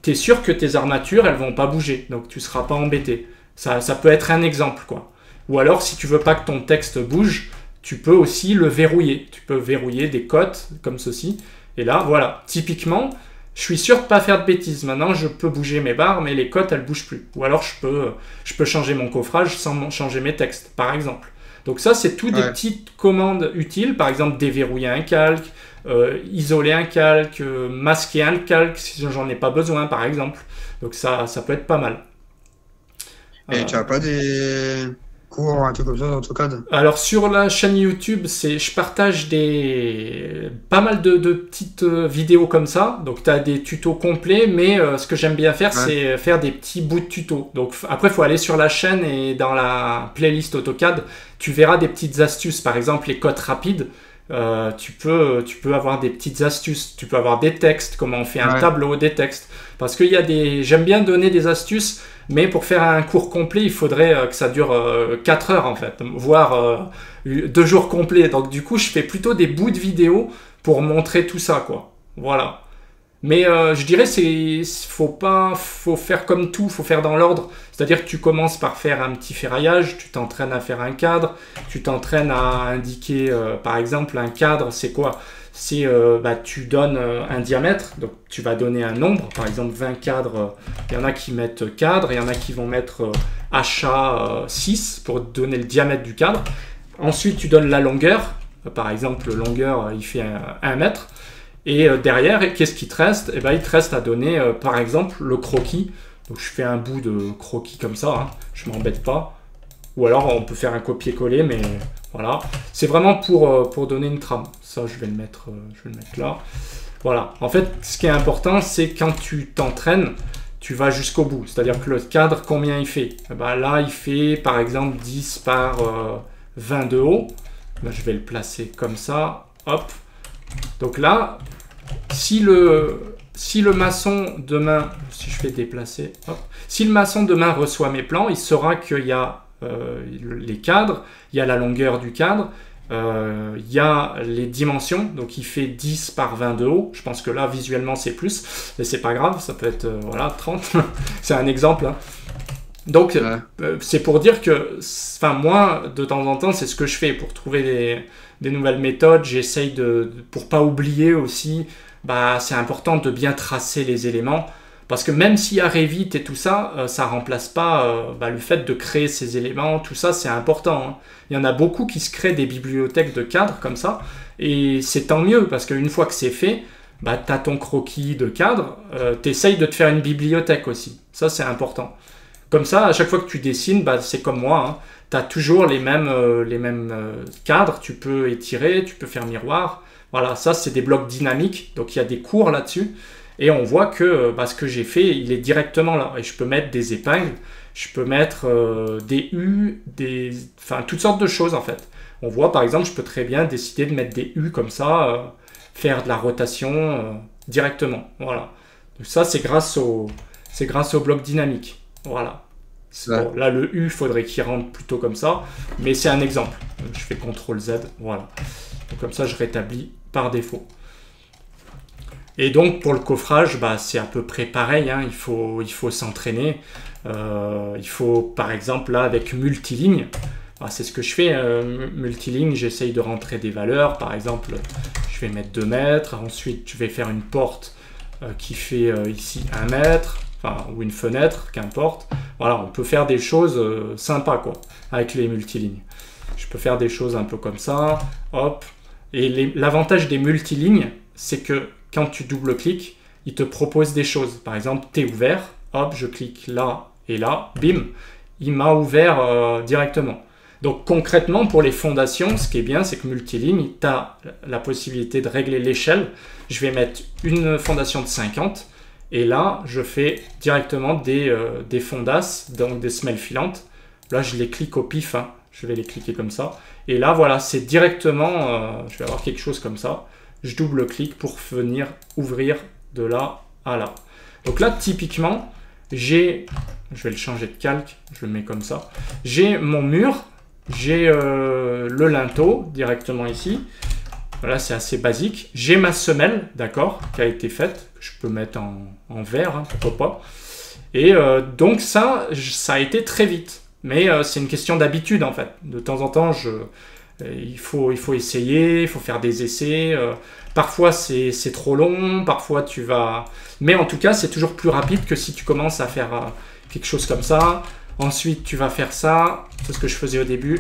tu es sûr que tes armatures, elles vont pas bouger. Donc, tu seras pas embêté. Ça peut être un exemple, quoi. Ou alors, si tu veux pas que ton texte bouge, tu peux aussi le verrouiller. Tu peux verrouiller des cotes comme ceci. Et là, voilà. Typiquement, je suis sûr de ne pas faire de bêtises. Maintenant, je peux bouger mes barres, mais les cotes, elles ne bougent plus. Ou alors, je peux changer mon coffrage sans changer mes textes, par exemple. Donc ça, c'est tout des petites commandes utiles. Par exemple, déverrouiller un calque, isoler un calque, masquer un calque si j'en ai pas besoin, par exemple. Donc ça peut être pas mal. Et tu n'as pas des cours, un truc comme ça dans AutoCAD? Alors sur la chaîne YouTube, je partage pas mal de petites vidéos comme ça. Donc tu as des tutos complets, mais ce que j'aime bien faire, c'est faire des petits bouts de tutos. Donc après, il faut aller sur la chaîne et dans la playlist AutoCAD, tu verras des petites astuces. Par exemple, les cotes rapides. Tu peux avoir des petites astuces, tu peux avoir des textes, comment on fait un tableau, des textes. Parce que j'aime bien donner des astuces, mais pour faire un cours complet, il faudrait que ça dure 4 heures en fait, voire 2 jours complets. Donc du coup, je fais plutôt des bouts de vidéo pour montrer tout ça, quoi. Voilà. Mais je dirais faut faire comme tout, faut faire dans l'ordre. C'est-à-dire que tu commences par faire un petit ferraillage, tu t'entraînes à faire un cadre, tu t'entraînes à indiquer, par exemple, un cadre, c'est quoi? C'est tu donnes un diamètre, donc tu vas donner un nombre, par exemple 20 cadres, il y en a qui mettent cadre, il y en a qui vont mettre HA6 pour donner le diamètre du cadre. Ensuite, tu donnes la longueur, par exemple, longueur, il fait 1 mètre. Et derrière, qu'est-ce qui te reste? Eh ben, il te reste à donner, par exemple, le croquis. Donc, je fais un bout de croquis comme ça, hein. Je m'embête pas. Ou alors, on peut faire un copier-coller, mais voilà. C'est vraiment pour donner une trame. Ça, je vais le mettre là. Voilà. En fait, ce qui est important, c'est quand tu t'entraînes, tu vas jusqu'au bout. C'est-à-dire que le cadre, combien il fait? Eh ben, là, il fait, par exemple, 10 par 20 de haut. Ben, je vais le placer comme ça. Hop. Donc là, si si le maçon demain, si je fais déplacer, hop, si le maçon demain reçoit mes plans, il saura qu'il y a les cadres, il y a la longueur du cadre, il y a les dimensions, donc il fait 10 par 20 de haut. Je pense que là, visuellement, c'est plus, mais c'est pas grave, ça peut être voilà, 30. C'est un exemple. Hein. Donc, c'est pour dire que, enfin, moi, de temps en temps, c'est ce que je fais pour trouver des nouvelles méthodes. J'essaye pour pas oublier aussi, bah, c'est important de bien tracer les éléments. Parce que même s'il y a Revit et tout ça, ça remplace pas le fait de créer ces éléments, tout ça, c'est important. Hein. Il y en a beaucoup qui se créent des bibliothèques de cadres comme ça, et c'est tant mieux, parce qu'une fois que c'est fait, bah, tu as ton croquis de cadre, tu essayes de te faire une bibliothèque aussi. Ça, c'est important. Comme ça, à chaque fois que tu dessines, bah, c'est comme moi, hein, tu as toujours les mêmes cadres, tu peux étirer, tu peux faire miroir. Voilà, ça, c'est des blocs dynamiques, donc il y a des cours là-dessus. Et on voit que ce que j'ai fait, il est directement là. Et je peux mettre des épingles, je peux mettre des U, enfin toutes sortes de choses en fait. On voit par exemple, je peux très bien décider de mettre des U comme ça, faire de la rotation directement. Voilà. Donc ça, c'est grâce au bloc dynamique. Voilà. Bon, là, le U, il faudrait qu'il rentre plutôt comme ça. Mais c'est un exemple. Je fais CTRL Z. Voilà. Donc, comme ça, je rétablis par défaut. Et donc pour le coffrage, bah, c'est à peu près pareil, hein. Il faut s'entraîner. Il faut par exemple là avec multiligne, c'est ce que je fais, multiligne, j'essaye de rentrer des valeurs. Par exemple, je vais mettre 2 mètres, ensuite je vais faire une porte qui fait ici 1 mètre, enfin, ou une fenêtre, qu'importe. Voilà, on peut faire des choses sympas quoi, avec les multilignes. Je peux faire des choses un peu comme ça, hop. Et l'avantage des multilignes, c'est que quand tu double-cliques, il te propose des choses. Par exemple, tu es ouvert, hop, je clique là et là, bim, il m'a ouvert directement. Donc concrètement, pour les fondations, ce qui est bien, c'est que multiligne, tu as la possibilité de régler l'échelle. Je vais mettre une fondation de 50, et là, je fais directement des fondasses, donc des semelles filantes. Là, je les clique au pif, hein. Je vais les cliquer comme ça. Et là, voilà, c'est directement, je vais avoir quelque chose comme ça. Je double-clique pour venir ouvrir de là à là. Donc là, typiquement, je vais le changer de calque, je le mets comme ça. J'ai mon mur, j'ai le linteau directement ici. Voilà, c'est assez basique. J'ai ma semelle, d'accord, qui a été faite, que je peux mettre en vert, hein, pourquoi pas. Et donc ça a été très vite. Mais c'est une question d'habitude en fait. De temps en temps, il faut essayer, il faut faire des essais. Parfois, c'est trop long, parfois tu vas... Mais en tout cas, c'est toujours plus rapide que si tu commences à faire quelque chose comme ça. Ensuite, tu vas faire ça. C'est ce que je faisais au début.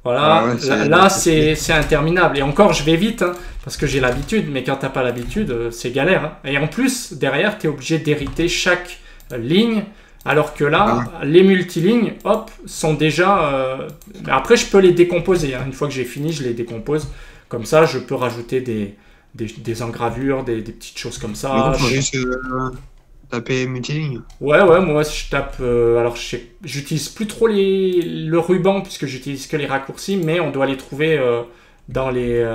Voilà, là, c'est interminable. Et encore, je vais vite, hein, parce que j'ai l'habitude. Mais quand tu n'as pas l'habitude, c'est galère. Hein. Et en plus, derrière, tu es obligé d'hériter chaque ligne. Alors que là, les multilignes, hop, sont déjà... Après, je peux les décomposer. Hein. Une fois que j'ai fini, je les décompose. Comme ça, je peux rajouter des engravures, des petites choses comme ça. Il faut juste taper multiligne. Ouais, moi, je tape... alors, j'utilise plus trop le ruban, puisque j'utilise que les raccourcis, mais on doit les trouver dans les...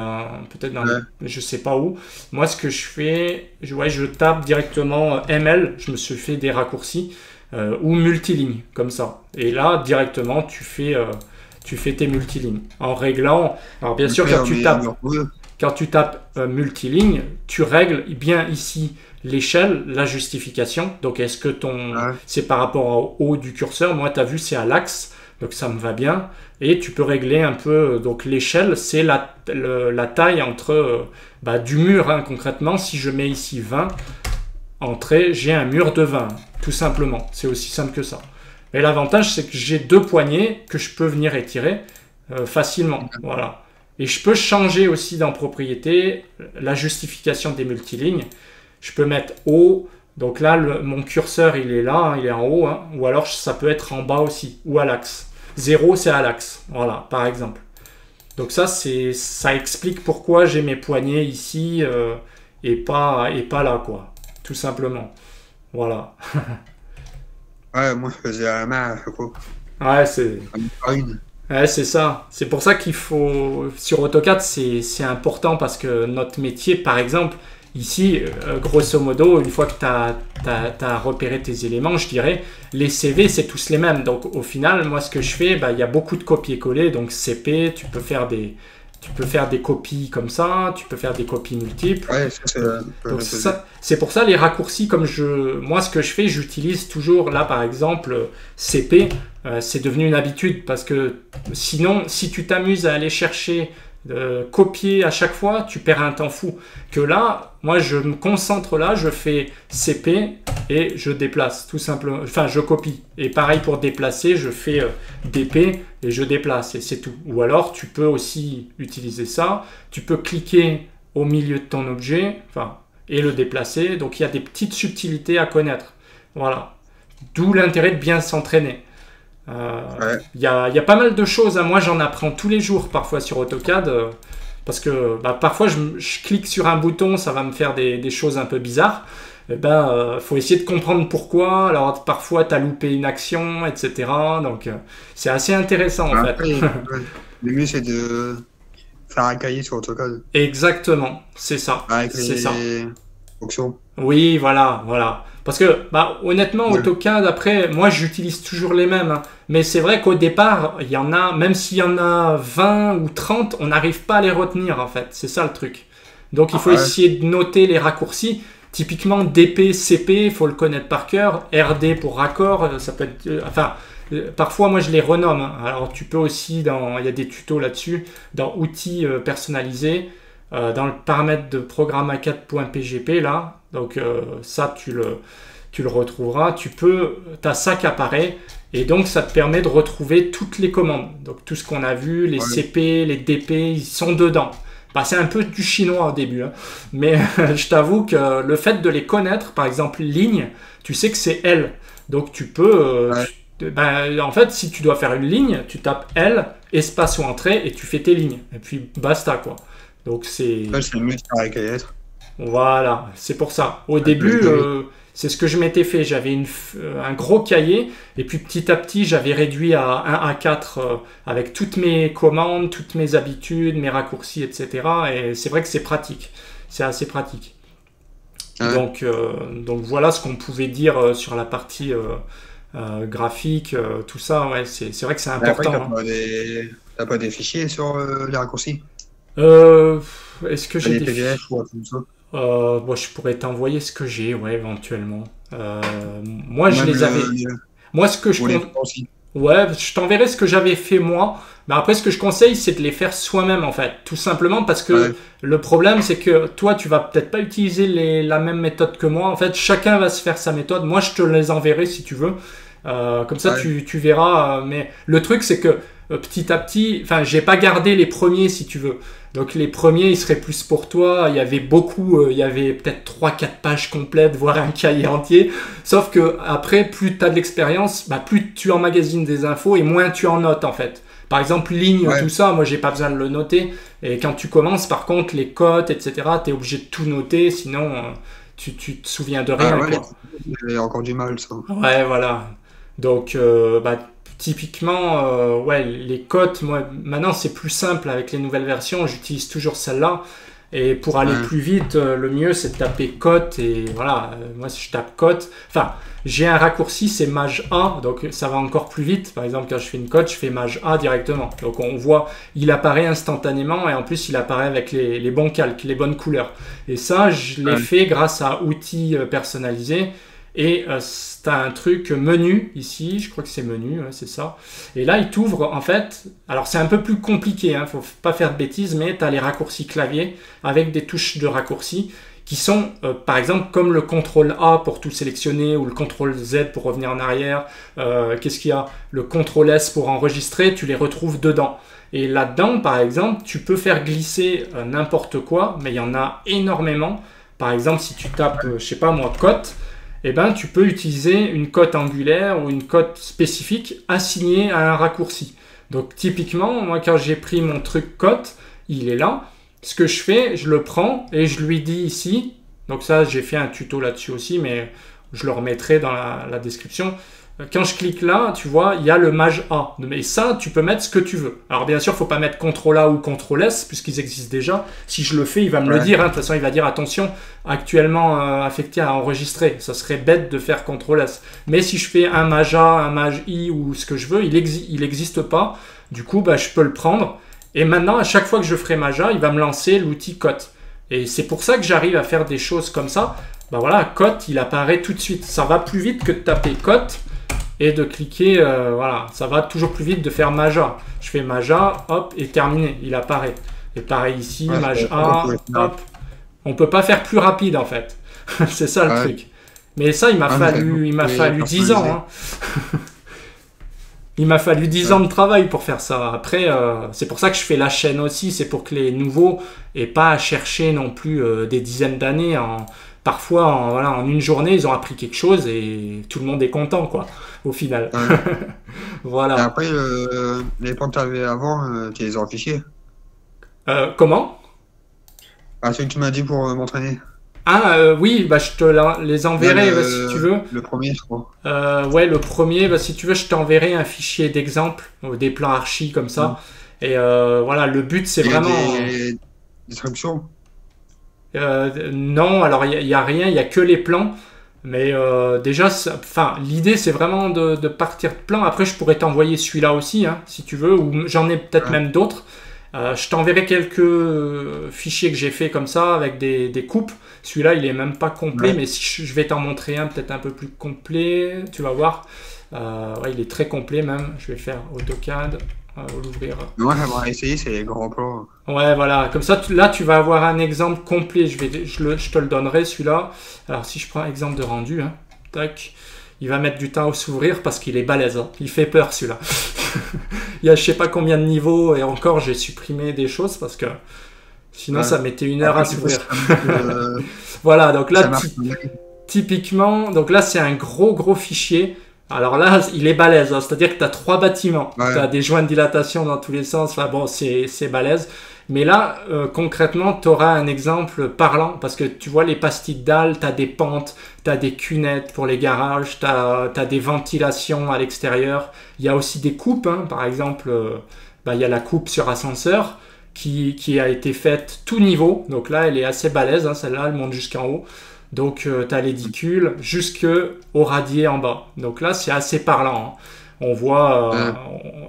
peut-être dans les... Je sais pas où. Moi, ce que je fais... je tape directement ML. Je me suis fait des raccourcis. Ou multiligne, comme ça. Et là, directement, tu fais tes multilignes. En réglant... Alors, bien sûr, quand tu tapes multiligne, tu règles bien ici l'échelle, la justification. Donc, est-ce que c'est par rapport au haut du curseur? Moi, tu as vu, c'est à l'axe. Donc, ça me va bien. Et tu peux régler un peu... donc, l'échelle, c'est la taille entre... du mur, hein, concrètement. Si je mets ici 20... entrée, j'ai un mur de 20, tout simplement. C'est aussi simple que ça. Et l'avantage, c'est que j'ai 2 poignées que je peux venir étirer facilement. Voilà. Et je peux changer aussi dans propriété la justification des multilignes. Je peux mettre haut. Donc là, mon curseur, il est là, hein, il est en haut. Hein, ou alors, ça peut être en bas aussi, ou à l'axe. 0, c'est à l'axe. Voilà, par exemple. Donc ça explique pourquoi j'ai mes poignées ici et pas là, quoi. Tout simplement. Voilà. Ouais, moi je faisais à la main à chaque fois. Ouais, c'est ça. C'est pour ça qu'il faut... Sur AutoCAD, c'est important parce que notre métier, par exemple, Ici, grosso modo, une fois que tu as repéré tes éléments, je dirais, les CV, c'est tous les mêmes. Donc, au final, moi, ce que je fais, il y a beaucoup de copier-coller. Donc, CP, tu peux faire des copies comme ça, tu peux faire des copies multiples. Ouais, donc, c'est pour ça, les raccourcis, moi, ce que je fais, j'utilise toujours, là, par exemple, CP. C'est devenu une habitude parce que sinon, si tu t'amuses à aller chercher copier à chaque fois, tu perds un temps fou. Que là, moi, je me concentre là, je fais CP et je déplace, tout simplement. Enfin, je copie. Et pareil pour déplacer, je fais DP et je déplace et c'est tout. Ou alors, tu peux aussi utiliser ça. Tu peux cliquer au milieu de ton objet, et le déplacer. Donc, il y a des petites subtilités à connaître. Voilà. D'où l'intérêt de bien s'entraîner. Il y a pas mal de choses. Moi, j'en apprends tous les jours parfois sur AutoCAD parce que parfois je clique sur un bouton, ça va me faire des choses un peu bizarres. Faut essayer de comprendre pourquoi. Alors parfois, tu as loupé une action, etc. Donc c'est assez intéressant en fait. Le mieux, c'est de faire un cahier sur AutoCAD. Exactement, c'est ça. Avec c'est ça. Fonctions. Oui, voilà. Parce que, honnêtement, AutoCAD, après, moi, j'utilise toujours les mêmes. Hein. Mais c'est vrai qu'au départ, il y en a, même s'il y en a 20 ou 30, on n'arrive pas à les retenir, en fait. C'est ça le truc. Donc, il faut essayer de noter les raccourcis. Typiquement, DP, CP, il faut le connaître par cœur. RD pour raccord, ça peut être... parfois, moi, je les renomme. Hein. Alors, tu peux aussi, il y a des tutos là-dessus, dans outils personnalisés, dans le paramètre de programme4.pgp, là. Donc, ça, tu le retrouveras. Tu as ça qui apparaît. Et donc, ça te permet de retrouver toutes les commandes. Donc, tout ce qu'on a vu, les CP, les DP, ils sont dedans. C'est un peu du chinois au début. Hein. Mais je t'avoue que le fait de les connaître, par exemple, ligne, tu sais que c'est L. Donc, tu peux... en fait, si tu dois faire une ligne, tu tapes L, espace ou entrée, et tu fais tes lignes. Et puis, basta, quoi. Donc, c'est... c'est le mieux de faire avec les lettres. Voilà, c'est pour ça. Au début, c'est ce que je m'étais fait. J'avais un gros cahier et puis petit à petit, j'avais réduit à 1 A4 avec toutes mes commandes, toutes mes habitudes, mes raccourcis, etc. Et c'est vrai que c'est pratique. C'est assez pratique. Donc voilà ce qu'on pouvait dire sur la partie graphique, tout ça. Ouais, c'est vrai que c'est important. Après, t'as pas des fichiers sur les raccourcis? Est-ce que j'ai des PDF ou comme ça? Je pourrais t'envoyer ce que j'ai, éventuellement. Moi, je les avais. Moi, ce que je je t'enverrai ce que j'avais fait moi. Mais après, ce que je conseille, c'est de les faire soi-même, en fait. Tout simplement parce que le problème, c'est que toi, tu vas peut-être pas utiliser la même méthode que moi. En fait, chacun va se faire sa méthode. Moi, je te les enverrai si tu veux. Comme ça, tu verras. Mais le truc, c'est que petit à petit, j'ai pas gardé les premiers, si tu veux. Donc les premiers, ils seraient plus pour toi. Il y avait beaucoup, il y avait peut-être 3-4 pages complètes, voire un cahier entier. Sauf que après, plus tu as de l'expérience, plus tu emmagasines des infos et moins tu en notes en fait. Par exemple, ligne, tout ça, moi j'ai pas besoin de le noter. Et quand tu commences, par contre, les cotes, etc., tu es obligé de tout noter, sinon tu te souviens de rien. J'ai encore du mal ça. Ouais, voilà. Donc, typiquement, les cotes, moi, maintenant c'est plus simple avec les nouvelles versions, j'utilise toujours celle-là. Et pour aller plus vite, le mieux c'est de taper cote et voilà, moi si je tape cote, j'ai un raccourci, c'est Maj A, donc ça va encore plus vite. Par exemple, quand je fais une cote, je fais Maj A directement. Donc on voit, il apparaît instantanément et en plus il apparaît avec les bons calques, les bonnes couleurs. Et ça, je l'ai fait grâce à outils personnalisés. Et tu as un truc menu ici, je crois que c'est menu, c'est ça. Et là, il t'ouvre en fait. Alors, c'est un peu plus compliqué, hein, faut pas faire de bêtises, mais tu as les raccourcis clavier avec des touches de raccourcis qui sont, par exemple, comme le CTRL A pour tout sélectionner ou le CTRL Z pour revenir en arrière. Qu'est-ce qu'il y a? Le CTRL S pour enregistrer, tu les retrouves dedans. Et là-dedans, par exemple, tu peux faire glisser n'importe quoi, mais il y en a énormément. Par exemple, si tu tapes, je sais pas moi, cote, tu peux utiliser une cote angulaire ou une cote spécifique assignée à un raccourci. Donc typiquement, moi quand j'ai pris mon truc cote, il est là. Ce que je fais, je le prends et je lui dis ici, donc ça j'ai fait un tuto là-dessus aussi, mais je le remettrai dans la description. quand je clique là, tu vois, il y a le Maj A. Mais ça, tu peux mettre ce que tu veux. Alors bien sûr, il ne faut pas mettre CTRL A ou CTRL S, puisqu'ils existent déjà. Si je le fais, il va me le dire. Hein. De toute façon, il va dire, attention, actuellement affecté à enregistrer. Ça serait bête de faire CTRL S. Mais si je fais un Maj A, un Maj I ou ce que je veux, il n'existe pas. Du coup, bah, je peux le prendre. Et maintenant, à chaque fois que je ferai Maj A, il va me lancer l'outil cote. Et c'est pour ça que j'arrive à faire des choses comme ça. Bah voilà, cote, il apparaît tout de suite. Ça va plus vite que de taper cote et de cliquer, voilà, ça va toujours plus vite de faire Maj A. Je fais Maj A, hop, et terminé, il apparaît. Et pareil ici, Maj A, hop. On peut pas faire plus rapide en fait. C'est ça le truc. Mais ça, il m'a fallu 10 ans. Hein. Il m'a fallu 10 ans de travail pour faire ça. Après, c'est pour ça que je fais la chaîne aussi. C'est pour que les nouveaux aient pas à chercher non plus des dizaines d'années. Parfois, en une journée, ils ont appris quelque chose et tout le monde est content, quoi, au final. Voilà. Et après, les plans que tu avais avant, tu les as affichés. Comment? Ah, celui que tu m'as dit pour m'entraîner. Ah oui, bah, je te les enverrai si tu veux. Le premier, je crois. Ouais, le premier, bah, si tu veux, je t'enverrai un fichier d'exemple, des plans archi comme ça. Et voilà, le but, c'est vraiment... Des instructions? Non, alors il n'y a rien, il n'y a que les plans. Mais déjà, l'idée, c'est vraiment de partir de plan. Après, je pourrais t'envoyer celui-là aussi, hein, si tu veux, ou j'en ai peut-être même d'autres. Je t'enverrai quelques fichiers que j'ai fait comme ça, avec des coupes. Celui-là, il est même pas complet, mais si je vais t'en montrer un peut-être un peu plus complet, tu vas voir. Ouais, il est très complet même. Je vais faire AutoCAD, l'ouvrir. Ouais, j'aimerais essayer, c'est les grands plans. Ouais, voilà. Comme ça, là, tu vas avoir un exemple complet. Je te le donnerai, celui-là. Alors, si je prends exemple de rendu, hein, tac. Il va mettre du temps à s'ouvrir parce qu'il est balèze. Hein. Il fait peur, celui-là. Il y a je sais pas combien de niveaux et encore, j'ai supprimé des choses parce que sinon, ça mettait 1 heure à s'ouvrir. Voilà, donc là, typiquement, donc là, c'est un gros fichier. Alors là, il est balèze. Hein. C'est-à-dire que tu as 3 bâtiments. Tu as des joints de dilatation dans tous les sens. Enfin bon, c'est balèze. Mais là, concrètement, tu auras un exemple parlant parce que tu vois les pastilles de dalles, tu as des pentes, tu as des cunettes pour les garages, tu as des ventilations à l'extérieur. Il y a aussi des coupes, hein. Par exemple, il y a la coupe sur ascenseur qui a été faite tout niveau. Donc là, elle est assez balèze, hein, celle-là, elle monte jusqu'en haut. Donc tu as l'édicule jusqu'au radier en bas. Donc là, c'est assez parlant. Hein. On voit,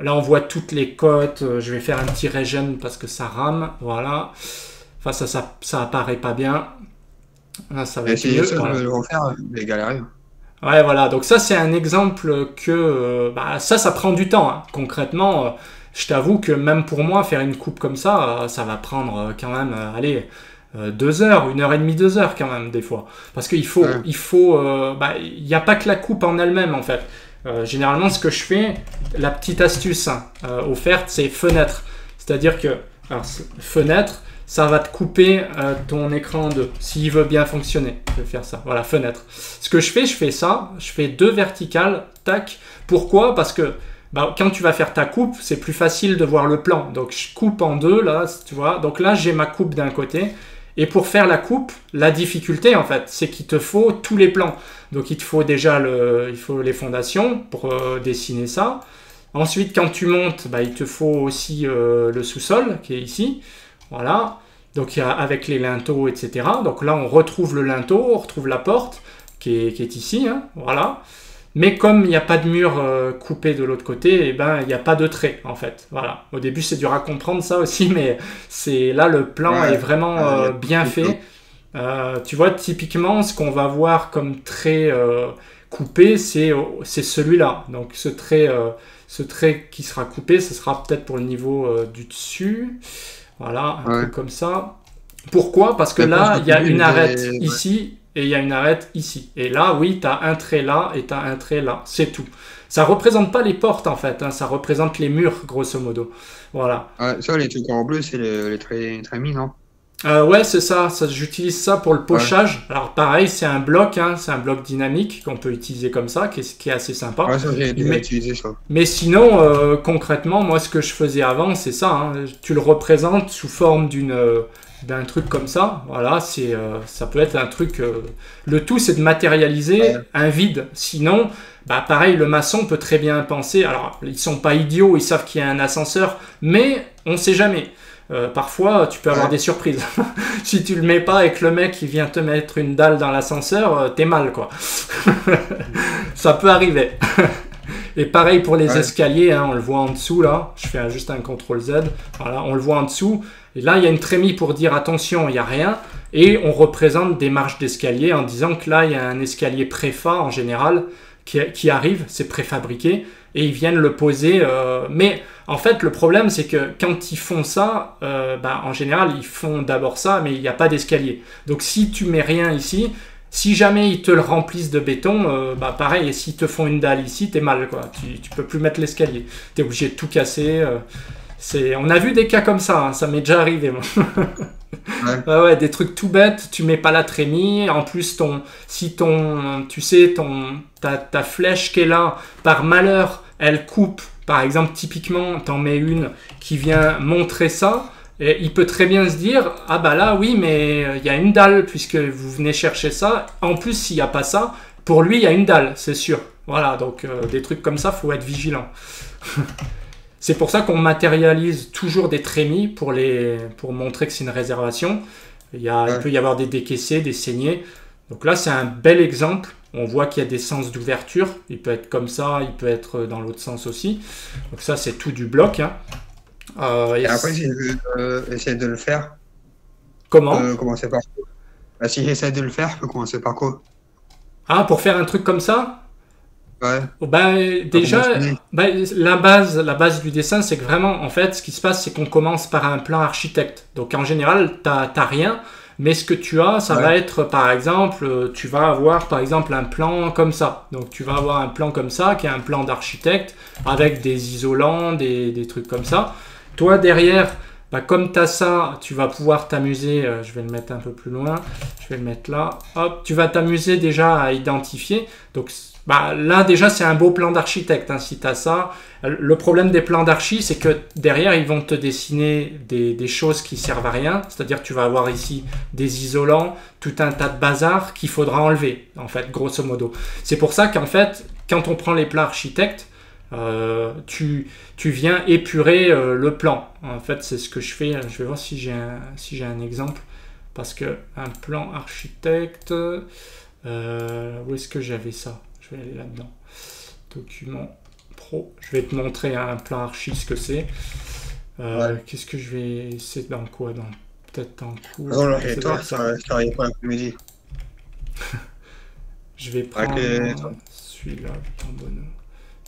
là on voit toutes les cotes. Je vais faire un petit regen parce que ça rame. Voilà. Enfin, ça apparaît pas bien. Là, ça va être mieux. Je vais le refaire, mais galérer. Ouais, voilà. Donc ça, c'est un exemple que ça prend du temps. Hein. Concrètement, je t'avoue que même pour moi, faire une coupe comme ça, ça va prendre quand même, 2 heures, 1h30, 2 heures quand même des fois. Parce qu'il faut, il n'y a pas que la coupe en elle-même en fait. Généralement, ce que je fais, la petite astuce offerte, c'est fenêtre. C'est-à-dire que fenêtre, ça va te couper ton écran en deux, s'il veut bien fonctionner. Je vais faire ça. Voilà, fenêtre. Ce que je fais ça. Je fais 2 verticales, tac. Pourquoi? Parce que quand tu vas faire ta coupe, c'est plus facile de voir le plan. Donc, je coupe en 2, là, tu vois. Donc là, j'ai ma coupe d'un côté. Et pour faire la coupe, la difficulté, en fait, c'est qu'il te faut tous les plans. Donc, il te faut déjà il faut les fondations pour dessiner ça. Ensuite, quand tu montes, il te faut aussi le sous-sol qui est ici. Voilà. Donc, avec les linteaux, etc. Donc là, on retrouve le linteau, on retrouve la porte qui est ici. Hein, voilà. Mais comme il n'y a pas de mur coupé de l'autre côté, il n'y a pas de trait en fait. Voilà. Au début, c'est dur à comprendre ça aussi, mais là le plan est vraiment bien fait. Tu vois, typiquement, ce qu'on va voir comme trait coupé, c'est celui-là. Donc ce trait qui sera coupé, ce sera peut-être pour le niveau du dessus. Voilà, un truc comme ça. Pourquoi? Parce que là, il y a une arête ici. Et il y a une arête ici. Et là, oui, tu as un trait là et tu as un trait là. C'est tout. Ça ne représente pas les portes, en fait. Hein. Ça représente les murs, grosso modo. Voilà. Ça, les trucs en bleu, c'est les traits mis, non? Ouais, c'est ça. J'utilise ça pour le pochage. Alors, pareil, c'est un bloc. Hein. C'est un bloc dynamique qu'on peut utiliser comme ça, qui est assez sympa. Ouais, ça, j'ai déjà utilisé ça. Mais sinon, concrètement, moi, ce que je faisais avant, c'est ça. Hein. Tu le représentes sous forme d'un truc comme ça, voilà, ça peut être un truc. Le tout, c'est de matérialiser un vide. Sinon, bah pareil, le maçon peut très bien penser, alors ils sont pas idiots, ils savent qu'il y a un ascenseur, mais on sait jamais. Parfois, tu peux avoir des surprises. Si tu le mets pas et que le mec il vient te mettre une dalle dans l'ascenseur, t'es mal, quoi. Ça peut arriver. Et pareil pour les escaliers, hein, on le voit en dessous là. Je fais juste un CTRL Z. Voilà, on le voit en dessous. Et là, il y a une trémie pour dire attention, il n'y a rien. Et on représente des marches d'escalier en disant que là, il y a un escalier préfa en général qui arrive, c'est préfabriqué. Et ils viennent le poser. Mais en fait, le problème, c'est que quand ils font ça, en général, ils font d'abord ça, mais il n'y a pas d'escalier. Donc si tu mets rien ici, si jamais ils te le remplissent de béton, pareil, et s'ils te font une dalle ici, t'es mal, quoi. Tu peux plus mettre l'escalier. T'es obligé de tout casser. On a vu des cas comme ça, hein, ça m'est déjà arrivé, moi. Ouais, des trucs tout bêtes, tu mets pas la trémie, en plus ta flèche qui est là, par malheur, elle coupe, par exemple, typiquement, t'en mets une qui vient montrer ça, et il peut très bien se dire, ah bah là, oui, mais il y a une dalle, puisque vous venez chercher ça, en plus, s'il n'y a pas ça, pour lui, il y a une dalle, c'est sûr. Voilà, donc des trucs comme ça, faut être vigilant. C'est pour ça qu'on matérialise toujours des trémies pour montrer que c'est une réservation. Il peut y avoir des décaissés, des saignés. Donc là, c'est un bel exemple. On voit qu'il y a des sens d'ouverture. Il peut être comme ça, il peut être dans l'autre sens aussi. Donc ça, c'est tout du bloc. Hein. Et après, si j'essaie de le faire, comment commencer par quoi? Si j'essaie de le faire, je peux commencer par quoi? Ah, pour faire un truc comme ça? Ouais. Déjà, la base du dessin, c'est que vraiment, en fait, ce qui se passe, c'est qu'on commence par un plan architecte. Donc, en général, t'as rien, mais ce que tu as, ça va être, par exemple, tu vas avoir, par exemple, un plan comme ça. Donc, tu vas avoir un plan comme ça, qui est un plan d'architecte, avec des isolants, des trucs comme ça. Toi, derrière, comme tu as ça, tu vas pouvoir t'amuser, je vais le mettre un peu plus loin, je vais le mettre là, hop, tu vas t'amuser déjà à identifier. Donc, là, déjà, c'est un beau plan d'architecte, hein, si tu as ça. Le problème des plans d'archi, c'est que derrière, ils vont te dessiner des choses qui servent à rien. C'est-à-dire que tu vas avoir ici des isolants, tout un tas de bazar qu'il faudra enlever, en fait, grosso modo. C'est pour ça qu'en fait, quand on prend les plans architectes, tu viens épurer le plan. En fait, c'est ce que je fais. Je vais voir si j'ai un exemple. Parce que un plan architecte... où est-ce que j'avais ça? Je vais aller là-dedans. Document pro. Je vais te montrer un plan archi ce que c'est. Qu'est-ce que je vais... C'est dans quoi? Peut-être dans cours. Oh là, et toi, ça arrive pas l'après-midi. Je vais prendre celui-là.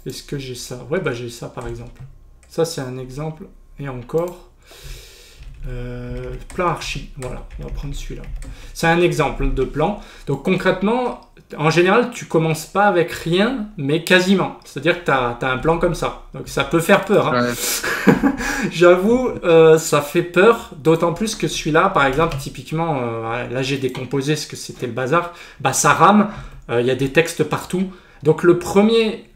Est-ce que j'ai ça? Ouais, j'ai ça par exemple. Ça, c'est un exemple. Et encore... plan archi, voilà, on va prendre celui-là. C'est un exemple de plan. Donc concrètement, en général, tu commences pas avec rien, mais quasiment. C'est-à-dire que tu as un plan comme ça. Donc ça peut faire peur. Hein. Ouais. J'avoue, ça fait peur, d'autant plus que celui-là, par exemple, typiquement, là j'ai décomposé ce que c'était le bazar, ça rame, il y a des textes partout. Donc le premier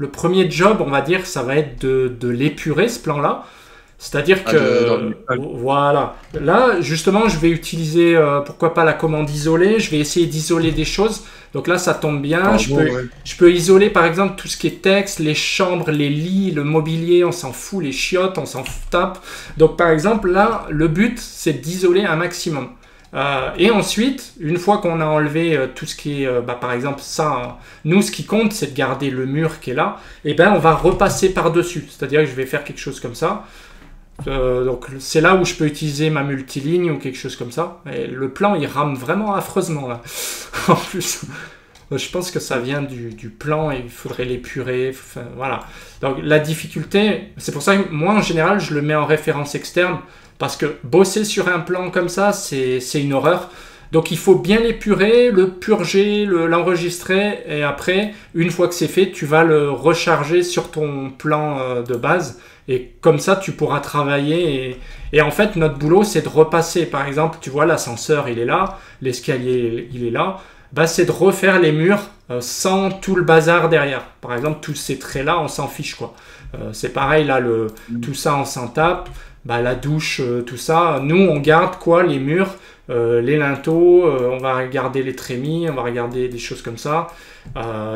job, on va dire, ça va être de l'épurer, ce plan-là. C'est-à-dire que, voilà, là, justement, je vais utiliser, pourquoi pas la commande isoler, je vais essayer d'isoler des choses. Donc là, ça tombe bien, je peux isoler, par exemple, tout ce qui est texte, les chambres, les lits, le mobilier, on s'en fout, les chiottes, on s'en tape. Donc, par exemple, là, le but, c'est d'isoler un maximum. Et ensuite, une fois qu'on a enlevé tout ce qui est, par exemple, ça, nous, ce qui compte, c'est de garder le mur qui est là, et on va repasser par-dessus. C'est-à-dire que je vais faire quelque chose comme ça. Donc c'est là où je peux utiliser ma multiligne ou quelque chose comme ça. Et le plan il rame vraiment affreusement là. En plus, je pense que ça vient du plan et il faudrait l'épurer. Enfin, voilà. Donc la difficulté, c'est pour ça que moi en général je le mets en référence externe parce que bosser sur un plan comme ça c'est une horreur. Donc il faut bien l'épurer, le purger, l'enregistrer et après, une fois que c'est fait, tu vas le recharger sur ton plan de base et comme ça tu pourras travailler et en fait notre boulot c'est de repasser. Par exemple, tu vois l'ascenseur il est là, l'escalier il est là, c'est de refaire les murs sans tout le bazar derrière. Par exemple, tous ces traits là on s'en fiche quoi. C'est pareil là, tout ça on s'en tape. bah, la douche, tout ça. Nous, on garde quoi? Les murs, les linteaux, on va regarder les trémies, on va regarder des choses comme ça.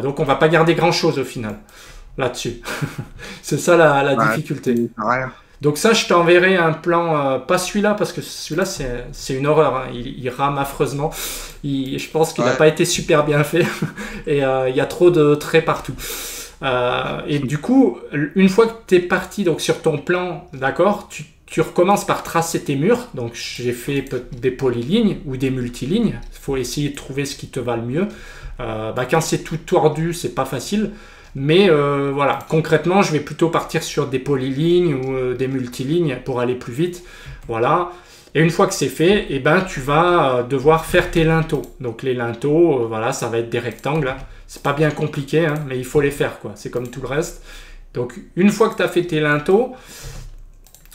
Donc on va pas garder grand-chose au final, là-dessus. C'est ça la difficulté. Ouais. Donc ça, je t'enverrai un plan, pas celui-là, parce que celui-là, c'est une horreur. Hein. Il rame affreusement. Je pense qu'il n'a pas été super bien fait. Et il y a trop de traits partout. Et du coup, une fois que tu es parti donc, sur ton plan, d'accord, tu recommences par tracer tes murs. Donc j'ai fait des polylignes ou des multilignes. Il faut essayer de trouver ce qui te va le mieux. Quand c'est tout tordu, c'est pas facile. Mais voilà, concrètement, je vais plutôt partir sur des polylignes ou des multilignes pour aller plus vite. Voilà. Et une fois que c'est fait, eh ben, tu vas devoir faire tes linteaux. Donc les linteaux, voilà, ça va être des rectangles. Hein. C'est pas bien compliqué, hein, mais il faut les faire, quoi. C'est comme tout le reste. Donc une fois que tu as fait tes linteaux,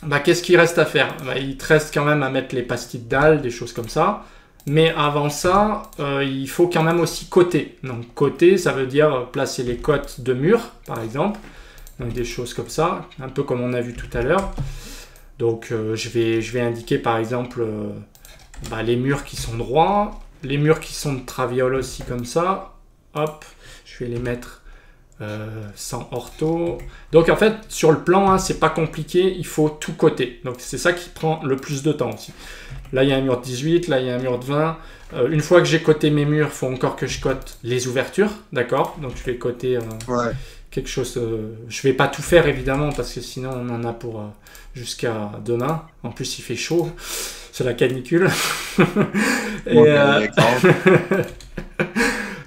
bah, qu'est-ce qu'il reste à faire? Bah, il te reste quand même à mettre les pastilles de dalle, des choses comme ça. Mais avant ça, il faut quand même aussi coter. Donc coter, ça veut dire placer les cotes de mur, par exemple. Donc des choses comme ça, un peu comme on a vu tout à l'heure. Donc je vais indiquer par exemple les murs qui sont droits, les murs qui sont de traviole aussi comme ça. Hop, je vais les mettre sans ortho. Donc en fait, sur le plan, hein, c'est pas compliqué, il faut tout coter. Donc c'est ça qui prend le plus de temps aussi. Là, il y a un mur de 18, là, il y a un mur de 20. Une fois que j'ai coté mes murs, il faut encore que je cote les ouvertures, d'accord? Donc, je vais coter quelque chose... je vais pas tout faire, évidemment, parce que sinon, on en a pour jusqu'à demain. En plus, il fait chaud. C'est la canicule.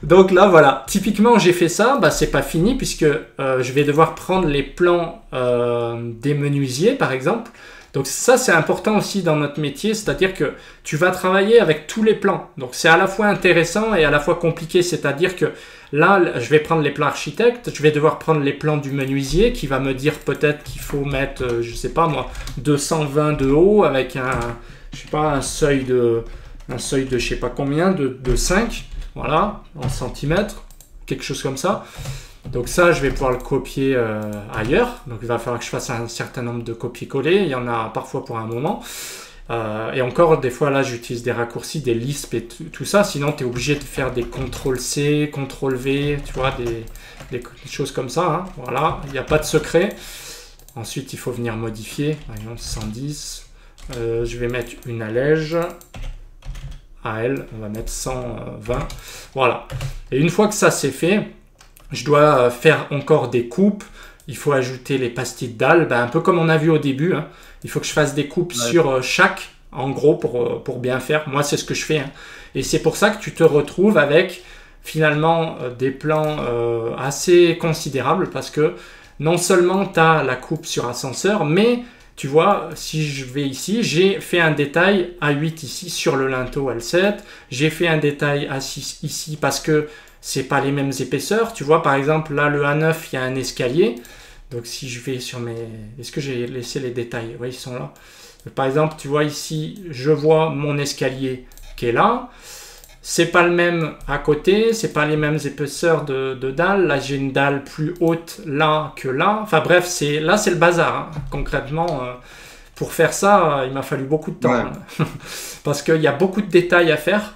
Donc là, voilà. Typiquement, j'ai fait ça. Bah, c'est pas fini, puisque je vais devoir prendre les plans des menuisiers, par exemple. Donc ça, c'est important aussi dans notre métier, c'est-à-dire que tu vas travailler avec tous les plans. Donc c'est à la fois intéressant et à la fois compliqué, c'est-à-dire que là, je vais prendre les plans architectes, je vais devoir prendre les plans du menuisier qui va me dire peut-être qu'il faut mettre, je sais pas moi, 220 de haut avec un seuil de je sais pas combien, de 5, voilà, en centimètres, quelque chose comme ça. Donc ça, je vais pouvoir le copier ailleurs. Donc il va falloir que je fasse un certain nombre de copier-coller. Il y en a parfois pour un moment. Et encore, des fois, là, j'utilise des raccourcis, des Lisp et tout ça. Sinon, tu es obligé de faire des CTRL-C, CTRL-V, tu vois, des choses comme ça. Hein. Voilà, il n'y a pas de secret. Ensuite, il faut venir modifier. Par exemple, 110. Je vais mettre une allège. À elle, on va mettre 120. Voilà. Et une fois que ça, c'est fait... Je dois faire encore des coupes. Il faut ajouter les pastilles de dalle. Un peu comme on a vu au début. Hein. Il faut que je fasse des coupes sur chaque, en gros, pour bien faire. Moi, c'est ce que je fais. Hein. Et c'est pour ça que tu te retrouves avec, finalement, des plans assez considérables. Parce que non seulement tu as la coupe sur ascenseur, mais tu vois, si je vais ici, j'ai fait un détail A8 ici sur le linteau L7. J'ai fait un détail A6 ici parce que c'est pas les mêmes épaisseurs, tu vois, par exemple, là, le A9, il y a un escalier, donc si je vais sur mes... Est-ce que j'ai laissé les détails? Oui, ils sont là. Par exemple, tu vois, ici, je vois mon escalier qui est là, c'est pas le même à côté, c'est pas les mêmes épaisseurs de dalle, là, j'ai une dalle plus haute là que là, enfin bref, là, c'est le bazar, hein. Concrètement, pour faire ça, il m'a fallu beaucoup de temps, hein. Parce qu'il y a beaucoup de détails à faire.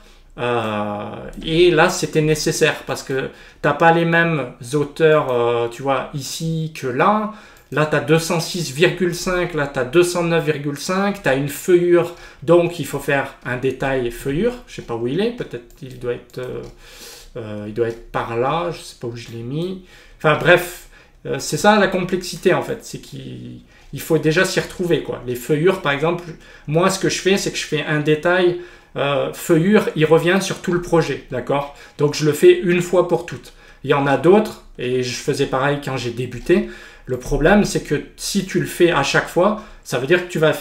Et là c'était nécessaire parce que t'as pas les mêmes hauteurs tu vois ici que là tu as 206,5, là tu as 209,5, tu as une feuillure, donc il faut faire un détail feuillure, je sais pas où il est, peut-être il doit être par là, je sais pas où je l'ai mis, enfin bref, c'est ça la complexité en fait, c'est qu'il faut déjà s'y retrouver quoi. Les feuillures par exemple, moi ce que je fais c'est que je fais un détail feuillure, il revient sur tout le projet, d'accord? Donc je le fais une fois pour toutes. Il y en a d'autres, et je faisais pareil quand j'ai débuté. Le problème, c'est que si tu le fais à chaque fois, ça veut dire que tu vas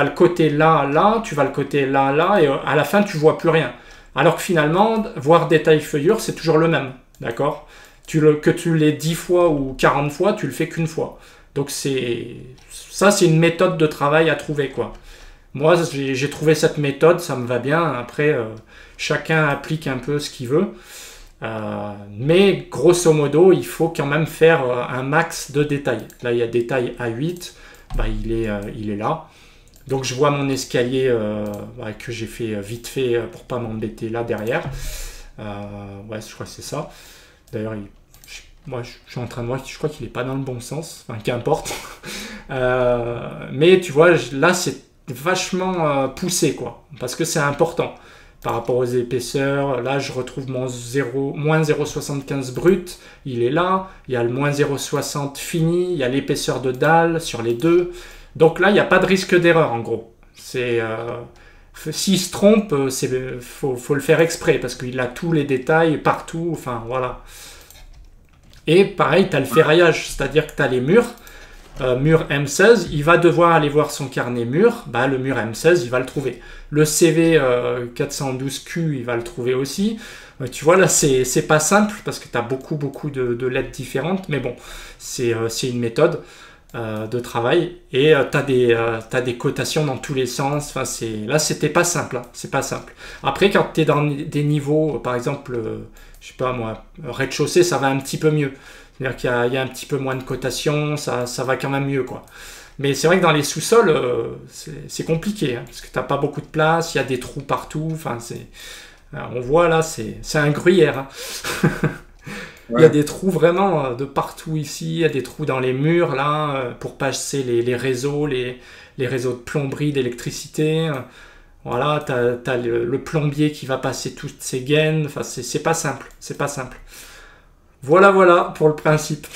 le coter là, là, tu vas le coter là, là, et à la fin, tu vois plus rien. Alors que finalement, voir détail feuillure, c'est toujours le même, d'accord? Que tu l'aies 10 fois ou 40 fois, tu le fais qu'une fois. Donc ça, c'est une méthode de travail à trouver, quoi. Moi, j'ai trouvé cette méthode, ça me va bien. Après, chacun applique un peu ce qu'il veut. Mais grosso modo, il faut quand même faire un max de détails. Là, il y a détail A8. bah, il est là. Donc je vois mon escalier que j'ai fait vite fait pour pas m'embêter là derrière. Ouais, je crois que c'est ça. D'ailleurs, moi je suis en train de voir, je crois qu'il est pas dans le bon sens, enfin qu'importe. Mais tu vois, là c'est vachement poussé quoi, parce que c'est important par rapport aux épaisseurs. Là je retrouve mon moins 0,75 brut, il est là. Il y a le moins 0,60 fini, il y a l'épaisseur de dalle sur les deux. Donc là il n'y a pas de risque d'erreur en gros. S'il se trompe, faut le faire exprès parce qu'il a tous les détails partout, enfin voilà. Et pareil, tu as le ferraillage, c'est-à-dire que tu as les murs, mur M16, il va devoir aller voir son carnet mur, bah, le mur M16, il va le trouver. Le CV 412Q, il va le trouver aussi. Tu vois, là, c'est pas simple parce que tu as beaucoup de lettres différentes, mais bon, c'est une méthode de travail. Et t'as des cotations dans tous les sens. Enfin, là, c'était pas simple. Hein, c'est pas simple. Après, quand tu es dans des niveaux, par exemple, je sais pas moi, rez-de-chaussée, ça va un petit peu mieux. C'est-à-dire qu'il y a un petit peu moins de cotations, ça va quand même mieux, quoi. Mais c'est vrai que dans les sous-sols, c'est compliqué, hein, parce que t'as pas beaucoup de place, il y a des trous partout. Enfin, on voit là, c'est un gruyère. Hein. Ouais. Il y a des trous vraiment de partout ici, il y a des trous dans les murs là, pour passer les réseaux, les réseaux de plomberie, d'électricité. Voilà, t'as le plombier qui va passer toutes ses gaines. Enfin, c'est pas simple, c'est pas simple. Voilà pour le principe.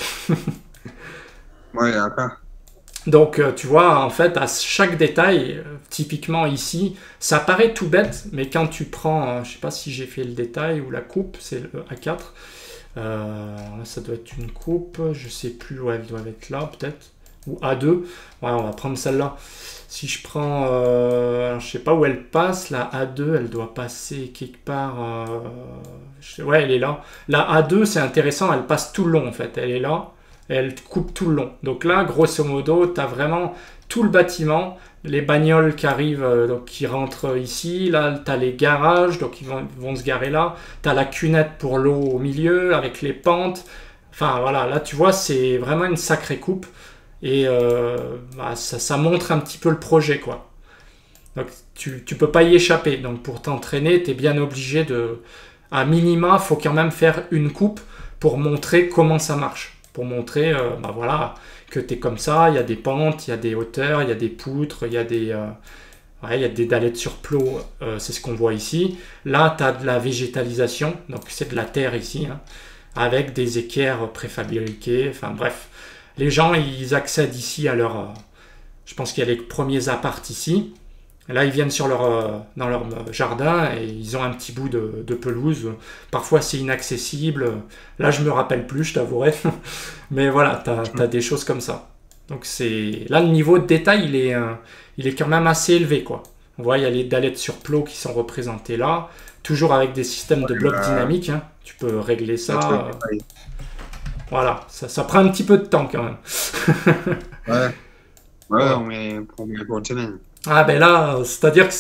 Ouais, d'accord. Donc, tu vois, en fait, à chaque détail, typiquement ici, ça paraît tout bête, mais quand tu prends, je sais pas si j'ai fait le détail ou la coupe, c'est le A4. Ça doit être une coupe, je sais plus où elle doit être là, peut-être. Ou A2. Ouais, on va prendre celle-là. Si je prends, je sais pas où elle passe, la A2, elle doit passer quelque part. Ouais, elle est là. La A2, c'est intéressant, elle passe tout le long en fait. Elle est là, et elle coupe tout le long. Donc là, grosso modo, tu as vraiment tout le bâtiment, les bagnoles qui arrivent, donc qui rentrent ici. Là, tu as les garages, donc ils vont se garer là. Tu as la cunette pour l'eau au milieu, avec les pentes. Enfin voilà, là tu vois, c'est vraiment une sacrée coupe. Et ça montre un petit peu le projet, quoi. Donc tu peux pas y échapper. Donc pour t'entraîner, tu es bien obligé à minima, faut quand même faire une coupe pour montrer comment ça marche. Pour montrer voilà, que tu es comme ça, il y a des pentes, il y a des hauteurs, il y a des poutres, il y a des dallettes sur plot, c'est ce qu'on voit ici. Là, tu as de la végétalisation, donc c'est de la terre ici, hein, avec des équerres préfabriquées, enfin bref. Les gens, ils accèdent ici à leur... je pense qu'il y a les premiers apparts ici. Là, ils viennent dans leur jardin et ils ont un petit bout de pelouse. Parfois, c'est inaccessible. Là, je me rappelle plus, je t'avouerai. Mais voilà, t'as des choses comme ça. Donc, là, le niveau de détail, il est quand même assez élevé, quoi. On voit, il y a les dallettes sur plot qui sont représentées là. Toujours avec des systèmes de blocs dynamiques. Hein. Tu peux régler ça. Voilà, ça prend un petit peu de temps quand même. On met pour une semaine. Ah ben là, c'est-à-dire que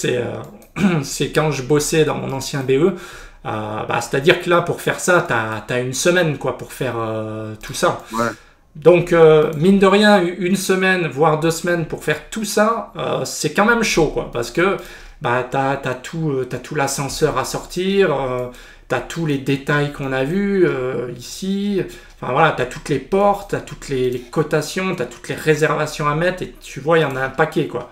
c'est quand je bossais dans mon ancien BE, c'est-à-dire que là, pour faire ça, t'as une semaine quoi pour faire tout ça. Ouais. Donc, mine de rien, une semaine, voire 2 semaines pour faire tout ça, c'est quand même chaud, quoi, parce que t'as tout l'ascenseur à sortir, t'as tous les détails qu'on a vus ici. Enfin voilà, t'as toutes les portes, t'as toutes les cotations, t'as toutes les réservations à mettre, et tu vois, il y en a un paquet, quoi.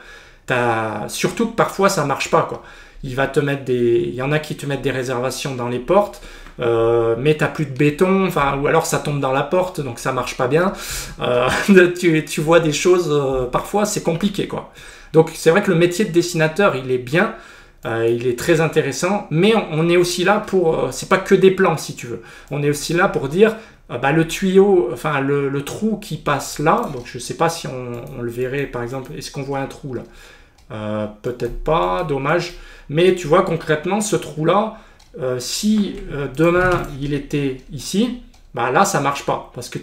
Surtout que parfois, ça marche pas, quoi. Il y en a qui te mettent des réservations dans les portes, mais t'as plus de béton, ou alors ça tombe dans la porte, donc ça marche pas bien. Tu vois des choses, parfois, c'est compliqué, quoi. Donc c'est vrai que le métier de dessinateur, il est bien, il est très intéressant, mais on est aussi là pour... c'est pas que des plans, si tu veux. On est aussi là pour dire... le tuyau, enfin le trou qui passe là, donc je sais pas si on le verrait par exemple, est-ce qu'on voit un trou là? Peut-être pas, dommage, mais tu vois concrètement ce trou là, si demain il était ici, là ça marche pas, parce que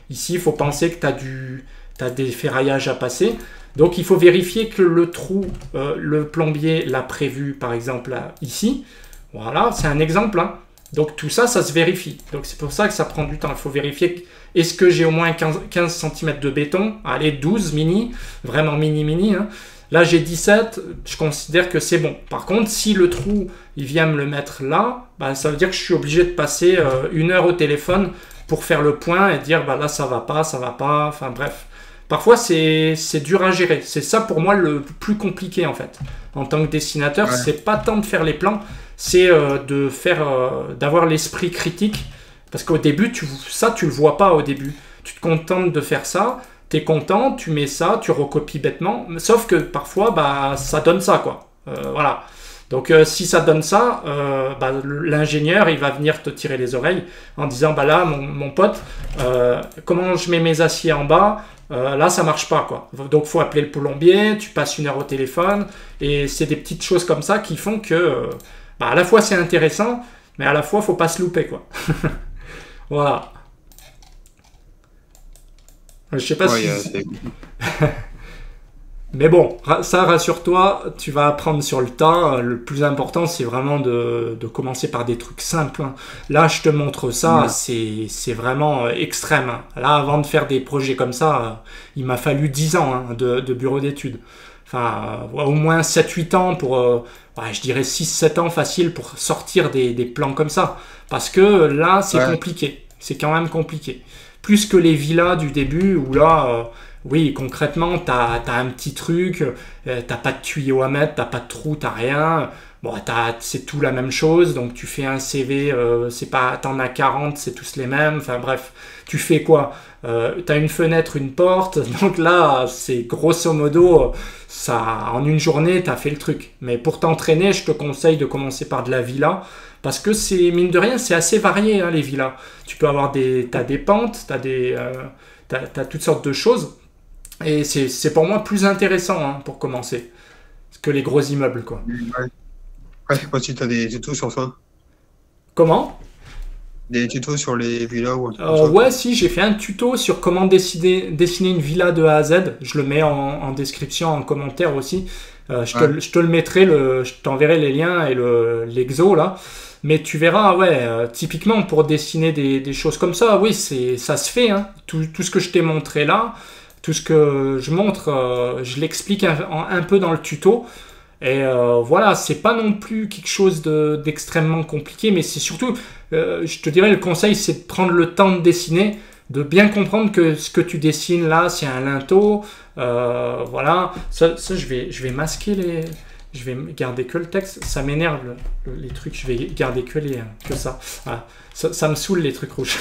ici il faut penser que t'as des ferraillages à passer, donc il faut vérifier que le trou, le plombier l'a prévu par exemple là, ici, voilà, c'est un exemple, hein. Donc tout ça, ça se vérifie. Donc c'est pour ça que ça prend du temps. Il faut vérifier, est-ce que j'ai au moins 15 cm de béton? Allez, 12 mini, vraiment mini, hein. Là, j'ai 17, je considère que c'est bon. Par contre, si le trou, il vient me le mettre là, bah, ça veut dire que je suis obligé de passer 1 heure au téléphone pour faire le point et dire, bah, là, ça va pas, enfin bref. Parfois, c'est dur à gérer. C'est ça, pour moi, le plus compliqué, en fait. En tant que dessinateur, c'est pas tant de faire les plans, c'est d'avoir l'esprit critique. Parce qu'au début, tu le vois pas au début. Tu te contentes de faire ça, t'es content, tu mets ça, tu recopies bêtement, sauf que parfois, bah, ça donne ça, quoi. Voilà. Donc, si ça donne ça, bah, l'ingénieur, il va venir te tirer les oreilles en disant, bah là, mon pote, comment je mets mes aciers en bas? Là, ça marche pas, quoi. Donc, faut appeler le plombier, tu passes 1 heure au téléphone, et c'est des petites choses comme ça qui font que, bah, à la fois, c'est intéressant, mais à la fois, faut pas se louper, quoi. Voilà. Je sais pas si... Mais bon, ça, rassure-toi, tu vas apprendre sur le tas. Le plus important, c'est vraiment de commencer par des trucs simples, hein. Là, je te montre ça, c'est vraiment extrême, hein. Là, avant de faire des projets comme ça, il m'a fallu 10 ans, hein, de bureau d'études. Enfin, au moins 7-8 ans pour... ouais, je dirais 6-7 ans facile pour sortir des plans comme ça. Parce que là, c'est compliqué. C'est quand même compliqué. Plus que les villas du début où là... oui, concrètement, t'as un petit truc, t'as pas de tuyau à mettre, t'as pas de trou, t'as rien. Bon, c'est tout la même chose, donc tu fais un CV, c'est pas, t'en as 40, c'est tous les mêmes. Enfin bref, tu fais quoi? T'as une fenêtre, une porte, donc là, c'est grosso modo, ça, en une journée, t'as fait le truc. Mais pour t'entraîner, je te conseille de commencer par de la villa, parce que c'est, mine de rien, c'est assez varié, hein, les villas. Tu peux avoir t'as des pentes, t'as toutes sortes de choses. Et c'est pour moi plus intéressant, hein, pour commencer que les gros immeubles, quoi. Je sais pas si tu as des tutos sur ça. Comment? Des tutos sur les villas ou ouais, si, j'ai fait un tuto sur comment dessiner une villa de A à Z. Je le mets en description, en commentaire aussi. Je te le mettrai, je t'enverrai les liens et l'exo là. Mais tu verras, ouais, typiquement pour dessiner des choses comme ça, oui, ça se fait, hein. Tout ce que je t'ai montré là, tout ce que je montre, je l'explique un peu dans le tuto. Et voilà, c'est pas non plus quelque chose d'extrêmement compliqué, mais c'est surtout, je te dirais, le conseil, c'est de prendre le temps de dessiner, de bien comprendre que ce que tu dessines là, c'est un linteau. Voilà, ça je vais masquer les... Je vais garder que le texte, ça m'énerve les trucs, je vais garder que ça. Voilà. Ça me saoule les trucs rouges.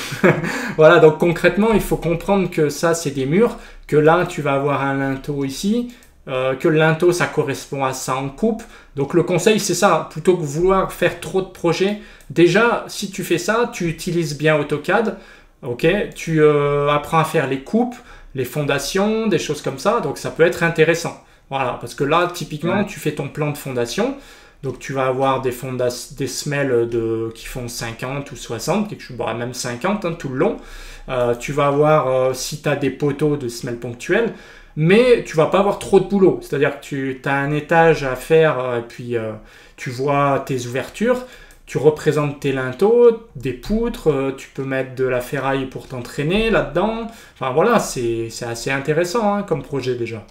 Voilà, donc concrètement, il faut comprendre que ça, c'est des murs, que là, tu vas avoir un linteau ici, que le linteau, ça correspond à ça en coupe. Donc le conseil, c'est ça, plutôt que vouloir faire trop de projets, déjà, si tu fais ça, tu utilises bien AutoCAD, ok, tu apprends à faire les coupes, les fondations, des choses comme ça, donc ça peut être intéressant. Voilà, parce que là, typiquement, tu fais ton plan de fondation, donc tu vas avoir des semelles qui font 50 ou 60, quelque chose, bon, même 50, hein, tout le long. Tu vas avoir, si tu as des poteaux de semelles ponctuelles, mais tu vas pas avoir trop de boulot. C'est-à-dire que tu as un étage à faire, et puis tu vois tes ouvertures, tu représentes tes linteaux, des poutres, tu peux mettre de la ferraille pour t'entraîner là-dedans. Enfin voilà, c'est assez intéressant, hein, comme projet déjà.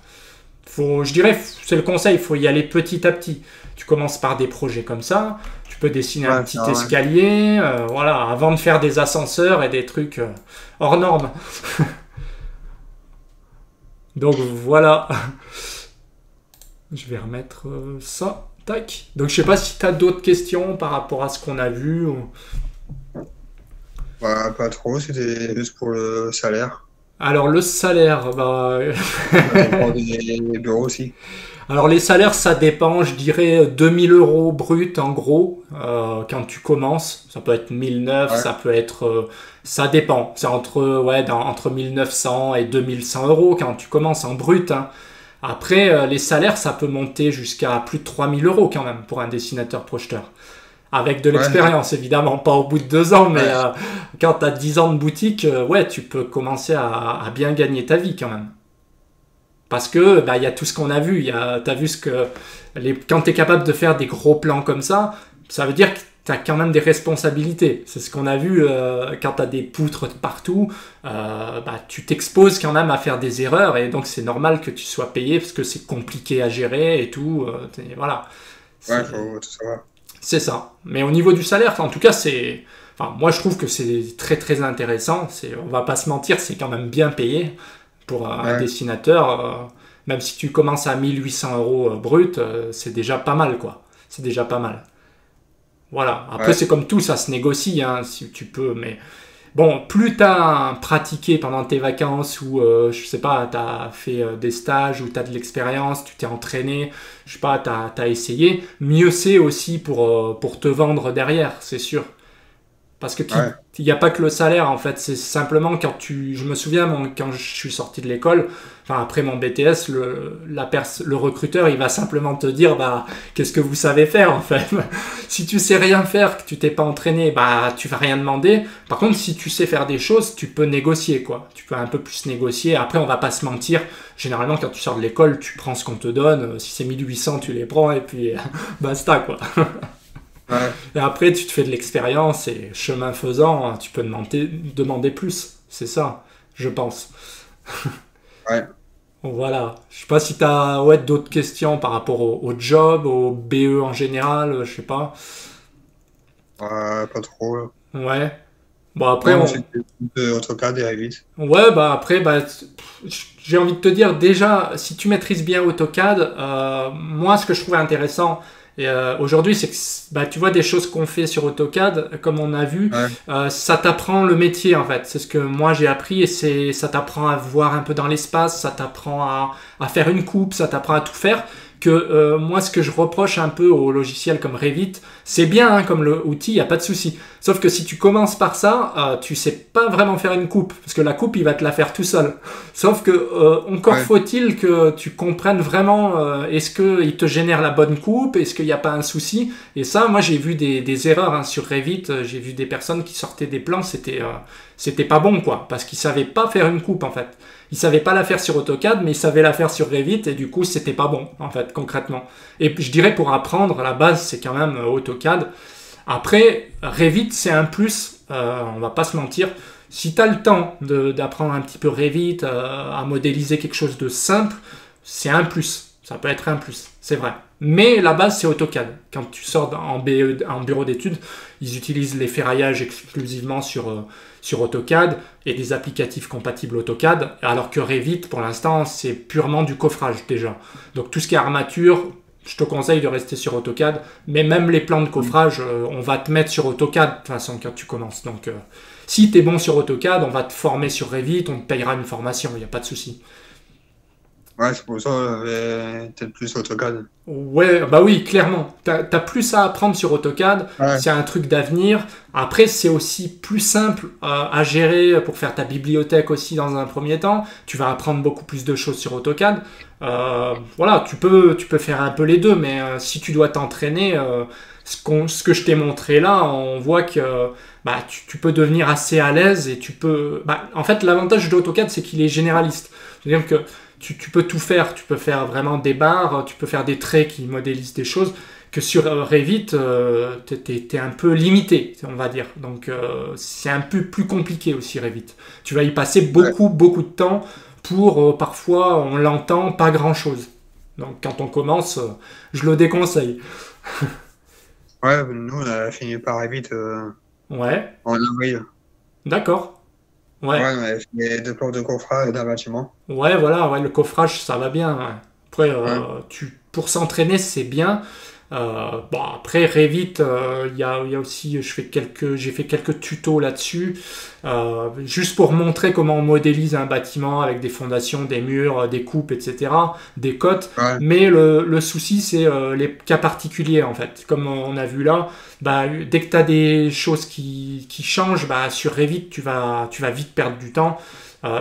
Je dirais, c'est le conseil, il faut y aller petit à petit. Tu commences par des projets comme ça, tu peux dessiner un petit escalier, voilà, avant de faire des ascenseurs et des trucs hors normes. Donc voilà. Je vais remettre ça. Tac. Donc je sais pas si tu as d'autres questions par rapport à ce qu'on a vu. Bah, pas trop, c'était juste pour le salaire. Alors le salaire, bah... les bureaux aussi. Alors les salaires, ça dépend, je dirais 2000 € brut en gros, quand tu commences. Ça peut être 1009, ça peut être... ça dépend, c'est entre 1900 et 2100 € quand tu commences en brut, hein. Après, les salaires, ça peut monter jusqu'à plus de 3000 € quand même pour un dessinateur projeteur. Avec de l'expérience, évidemment, pas au bout de 2 ans, mais quand tu as 10 ans de boutique, ouais, tu peux commencer à bien gagner ta vie quand même. Parce que bah, y a tout ce qu'on a vu. T'as vu quand tu es capable de faire des gros plans comme ça veut dire que as quand même des responsabilités. C'est ce qu'on a vu quand tu as des poutres partout, tu t'exposes quand même à faire des erreurs et donc c'est normal que tu sois payé parce que c'est compliqué à gérer et tout. Voilà. Ouais, faut tout savoir. C'est ça. Mais au niveau du salaire, en tout cas, moi, je trouve que c'est très très intéressant. On va pas se mentir, c'est quand même bien payé pour un dessinateur. Même si tu commences à 1 800 € brut, c'est déjà pas mal, quoi. C'est déjà pas mal. Voilà. Après, c'est comme tout, ça se négocie, hein, si tu peux. Mais bon, plus tu as pratiqué pendant tes vacances ou, je sais pas, tu as fait des stages ou tu as de l'expérience, tu t'es entraîné, je sais pas, tu as essayé, mieux c'est aussi pour te vendre derrière, c'est sûr. Parce que il n'y a pas que le salaire, en fait. C'est simplement je me souviens, quand je suis sorti de l'école, enfin, après mon BTS, le recruteur, il va simplement te dire, qu'est-ce que vous savez faire, en fait. Si tu sais rien faire, que tu t'es pas entraîné, tu vas rien demander. Par contre, si tu sais faire des choses, tu peux négocier, quoi. Tu peux un peu plus négocier. Après, on va pas se mentir. Généralement, quand tu sors de l'école, tu prends ce qu'on te donne. Si c'est 1 800, tu les prends et puis basta, quoi. Ouais. Et après, tu te fais de l'expérience et chemin faisant, tu peux demander plus. C'est ça, je pense. Ouais. Voilà. Je sais pas si tu as d'autres questions par rapport au job, au BE en général, je sais pas. Pas trop. Là. Ouais. Bon, après, c'est AutoCAD et Revit. Ouais, après, j'ai envie de te dire, déjà, si tu maîtrises bien AutoCAD, moi, ce que je trouvais intéressant, aujourd'hui, c'est que tu vois des choses qu'on fait sur AutoCAD, comme on a vu, ça t'apprend le métier en fait. C'est ce que moi j'ai appris et ça t'apprend à voir un peu dans l'espace, ça t'apprend à faire une coupe, ça t'apprend à tout faire. Moi, ce que je reproche un peu aux logiciels comme Revit, c'est bien hein, comme outil, il n'y a pas de souci. Sauf que si tu commences par ça, tu sais pas vraiment faire une coupe, parce que la coupe, il va te la faire tout seul. Sauf que encore faut-il que tu comprennes vraiment est-ce qu'il te génère la bonne coupe, est-ce qu'il n'y a pas un souci. Et ça, moi, j'ai vu des erreurs hein, sur Revit, j'ai vu des personnes qui sortaient des plans, c'était pas bon, quoi, parce qu'ils savaient pas faire une coupe, en fait. Ils savaient pas la faire sur AutoCAD, mais ils savaient la faire sur Revit, et du coup, c'était pas bon, en fait, concrètement. Et je dirais, pour apprendre, la base, c'est quand même AutoCAD. Après, Revit, c'est un plus, on va pas se mentir. Si tu as le temps d'apprendre un petit peu Revit, à modéliser quelque chose de simple, c'est un plus. Ça peut être un plus, c'est vrai. Mais la base, c'est AutoCAD. Quand tu sors en bureau d'études, ils utilisent les ferraillages exclusivement sur AutoCAD et des applicatifs compatibles AutoCAD, alors que Revit, pour l'instant, c'est purement du coffrage déjà. Donc tout ce qui est armature, je te conseille de rester sur AutoCAD, mais même les plans de coffrage, on va te mettre sur AutoCAD de toute façon quand tu commences. Donc si tu es bon sur AutoCAD, on va te former sur Revit, on te payera une formation, il n'y a pas de souci. Ouais, c'est pour ça peut-être plus AutoCAD. Ouais, oui, clairement. T'as plus à apprendre sur AutoCAD. Ouais. C'est un truc d'avenir. Après, c'est aussi plus simple à gérer pour faire ta bibliothèque aussi dans un premier temps. Tu vas apprendre beaucoup plus de choses sur AutoCAD. Voilà, tu peux faire un peu les deux, mais si tu dois t'entraîner, ce que je t'ai montré là, on voit que tu peux devenir assez à l'aise et tu peux. En fait, l'avantage de AutoCAD, c'est qu'il est généraliste. C'est-à-dire que tu peux tout faire, tu peux faire vraiment des barres, tu peux faire des traits qui modélisent des choses, que sur Revit, t'es un peu limité, on va dire. Donc c'est un peu plus compliqué aussi Revit. Tu vas y passer beaucoup de temps pour, parfois, on l'entend, pas grand-chose. Donc quand on commence, je le déconseille. Ouais, nous on a fini par Revit Ouais, en avril. d'accord. Ouais. Ouais, on avait fait 2 plans de coffrage d'un bâtiment. Ouais, voilà, ouais, le coffrage, ça va bien. Ouais. Après, pour s'entraîner, c'est bien. Après, Revit, il y a aussi, j'ai fait quelques tutos là-dessus, juste pour montrer comment on modélise un bâtiment avec des fondations, des murs, des coupes, etc., des cotes. Ouais. Mais le souci, c'est les cas particuliers, en fait. Comme on a vu là, dès que tu as des choses qui changent, sur Revit, tu vas vite perdre du temps.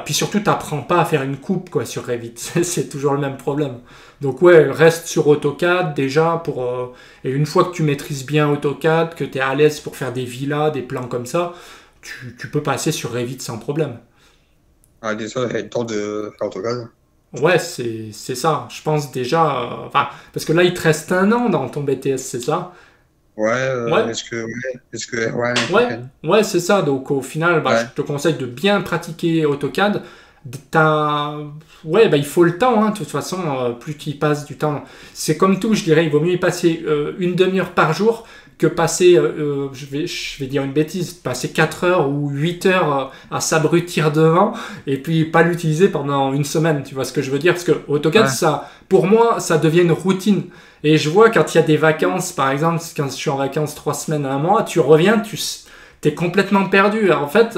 Puis surtout, tu n'apprends pas à faire une coupe quoi, sur Revit. C'est toujours le même problème. Donc ouais, reste sur AutoCAD déjà. Et une fois que tu maîtrises bien AutoCAD, que tu es à l'aise pour faire des villas, des plans comme ça, tu peux passer sur Revit sans problème. Ah, déjà, j'avais le temps de faire AutoCAD. Ouais, c'est ça. Je pense déjà... parce que là, il te reste 1 an dans ton BTS, c'est ça? Ouais, Ouais, ouais, l'année ouais, prochaine. ouais, c'est ça. Donc au final, bah, je Ouais, te conseille de bien pratiquer AutoCAD. T'as- Ouais, bah, il faut le temps, hein. De toute façon, plus tu y passes du temps. C'est comme tout, je dirais, il vaut mieux y passer une demi-heure par jour que passer, je vais dire une bêtise, passer 4 heures ou 8 heures à s'abrutir devant et puis pas l'utiliser pendant une semaine. Tu vois ce que je veux dire? Parce que AutoCAD, ouais, ça, pour moi, ça devient une routine. Et je vois quand il y a des vacances, par exemple, quand je suis en vacances 3 semaines à un mois, tu reviens, tu t'es complètement perdu. Alors, en fait,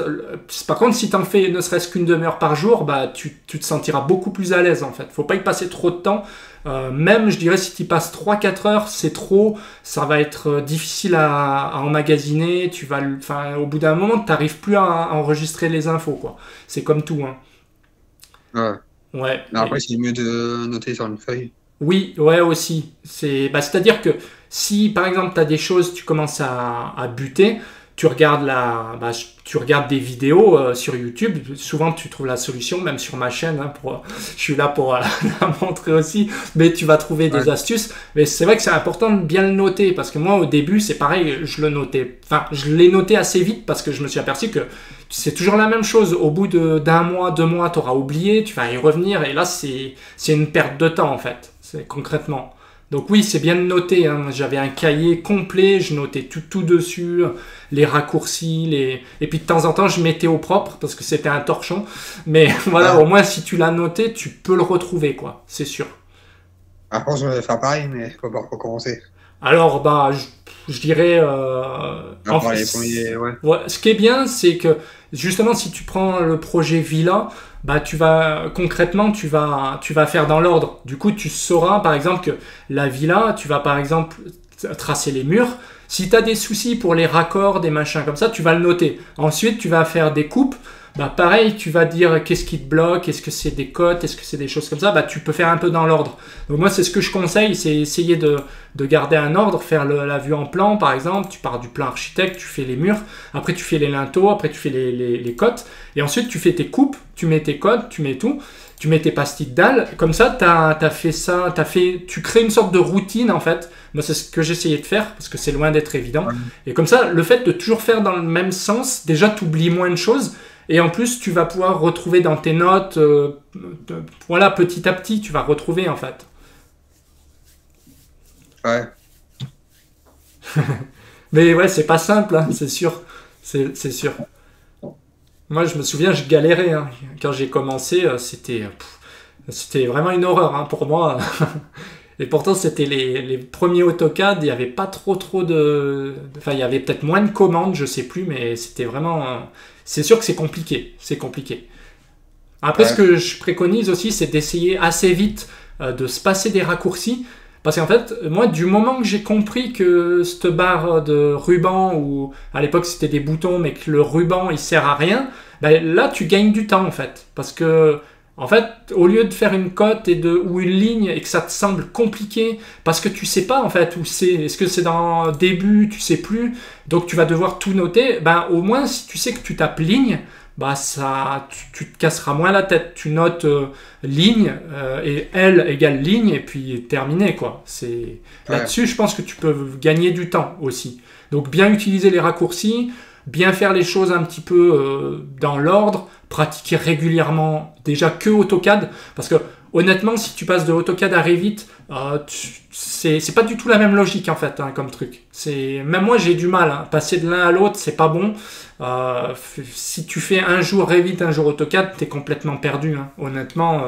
par contre, si t'en fais ne serait-ce qu'une demi-heure par jour, bah, tu te sentiras beaucoup plus à l'aise en fait. Faut pas y passer trop de temps. Même, je dirais, si tu passes 3 4 heures, c'est trop. Ça va être difficile à emmagasiner. Enfin, au bout d'un moment, tu n'arrives plus à enregistrer les infos, quoi. C'est comme tout, hein. ouais. Ouais. Mais après, c'est mieux de noter sur une feuille. Oui, ouais aussi. C'est-à-dire que si par exemple tu as des choses, tu commences à buter, tu regardes des vidéos sur YouTube. Souvent tu trouves la solution, même sur ma chaîne. Hein, je suis là pour la montrer aussi. Mais tu vas trouver Ouais, des astuces. Mais c'est vrai que c'est important de bien le noter parce que moi au début c'est pareil, je le notais. Enfin, je l'ai noté assez vite parce que je me suis aperçu que c'est toujours la même chose. Au bout d'un mois, 2 mois, tu auras oublié, tu vas y revenir et là c'est une perte de temps en fait. C'est concrètement. Donc oui, c'est bien de noter. Hein. J'avais un cahier complet, je notais tout dessus, les raccourcis, et puis de temps en temps, je mettais au propre parce que c'était un torchon. Mais voilà, ouais. au moins si tu l'as noté, tu peux le retrouver, quoi. C'est sûr. Après, je vais faire pareil, mais faut pas recommencer. Alors, bah, je dirais, Après, les premiers, ouais. ouais, ce qui est bien, c'est que justement, si tu prends le projet Villa, bah, concrètement, tu vas faire dans l'ordre. Du coup, tu sauras, par exemple, que la villa, tu vas, par exemple, tracer les murs. Si tu as des soucis pour les raccords, des machins comme ça, tu vas le noter. Ensuite, tu vas faire des coupes. Bah, pareil, tu vas dire qu'est-ce qui te bloque, est-ce que c'est des cotes, est-ce que c'est des choses comme ça. Bah, tu peux faire un peu dans l'ordre. Donc moi, c'est ce que je conseille, c'est essayer de garder un ordre, faire la vue en plan, par exemple. Tu pars du plan architecte, tu fais les murs, après tu fais les linteaux, après tu fais les cotes, et ensuite tu fais tes coupes, tu mets tes cotes, tu mets tout, tu mets tes pastilles de dalle. Comme ça, fait ça, tu crées une sorte de routine en fait. Moi, c'est ce que j'essayais de faire parce que c'est loin d'être évident. Ouais, Et comme ça, le fait de toujours faire dans le même sens, déjà, tu oublies moins de choses. Et en plus, tu vas pouvoir retrouver dans tes notes, voilà, petit à petit, tu vas retrouver en fait. ouais. Mais ouais, c'est pas simple, hein, c'est sûr. C'est sûr. Moi, je me souviens, je galérais. Hein. Quand j'ai commencé, c'était vraiment une horreur hein, pour moi. Et pourtant, c'était les premiers AutoCAD. Il n'y avait pas trop de. Enfin, il y avait peut-être moins de commandes, je sais plus, mais c'était vraiment. C'est sûr que c'est compliqué. C'est compliqué. Après, ce Ouais. que je préconise aussi, c'est d'essayer assez vite de se passer des raccourcis. Parce qu'en fait, moi, du moment que j'ai compris que cette barre de ruban, ou à l'époque c'était des boutons, mais que le ruban il sert à rien, ben, là tu gagnes du temps en fait. Parce que, en fait, au lieu de faire une cote ou une ligne et que ça te semble compliqué, parce que tu sais pas en fait où c'est, est-ce que c'est dans le début, tu sais plus, donc tu vas devoir tout noter, ben au moins si tu sais que tu tapes ligne, bah tu te casseras moins la tête. Tu notes ligne et L égale ligne et puis terminé quoi. C'est Ouais, là-dessus, je pense que tu peux gagner du temps aussi. Donc bien utiliser les raccourcis, bien faire les choses un petit peu dans l'ordre, pratiquer régulièrement déjà que AutoCAD parce que honnêtement, si tu passes de AutoCAD à Revit, c'est pas du tout la même logique en fait hein, comme truc. Même moi j'ai du mal. Hein. Passer de l'un à l'autre, c'est pas bon. Si tu fais un jour Revit, un jour AutoCAD, t'es complètement perdu. Hein. Honnêtement,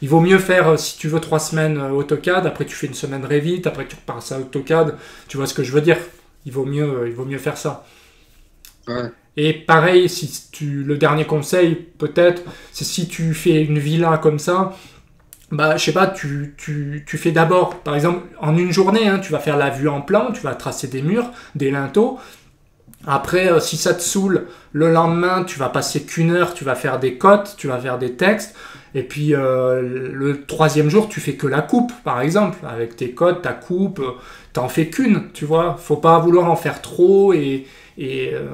il vaut mieux faire, si tu veux, 3 semaines AutoCAD, après tu fais une semaine Revit, après tu repars à AutoCAD. Tu vois ce que je veux dire? Il vaut mieux faire ça. ouais, Et pareil, le dernier conseil, peut-être, c'est si tu fais une villa comme ça, bah, je sais pas, tu fais d'abord, par exemple, en une journée, hein, tu vas faire la vue en plan, tu vas tracer des murs, des linteaux, après, si ça te saoule, le lendemain, tu vas passer qu'une heure, tu vas faire des cotes, tu vas faire des textes. Et puis, le troisième jour, tu fais que la coupe, par exemple. Avec tes cotes, ta coupe, t'en fais qu'une, tu vois. Faut pas vouloir en faire trop.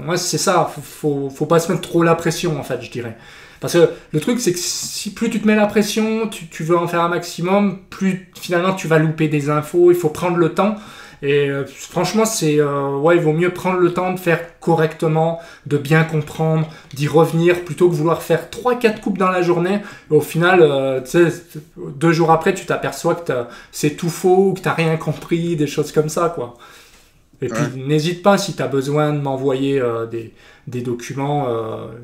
Moi, c'est ça. Faut pas se mettre trop la pression, en fait, je dirais. Parce que le truc, c'est que si plus tu te mets la pression, tu veux en faire un maximum, plus finalement tu vas louper des infos. Il faut prendre le temps. Et franchement, ouais, il vaut mieux prendre le temps de faire correctement, de bien comprendre, d'y revenir, plutôt que vouloir faire 3-4 coupes dans la journée. Et au final, tu sais, 2 jours après, tu t'aperçois que c'est tout faux, que tu n'as rien compris, des choses comme ça, quoi. Et puis, n'hésite pas, si tu as besoin de m'envoyer des documents,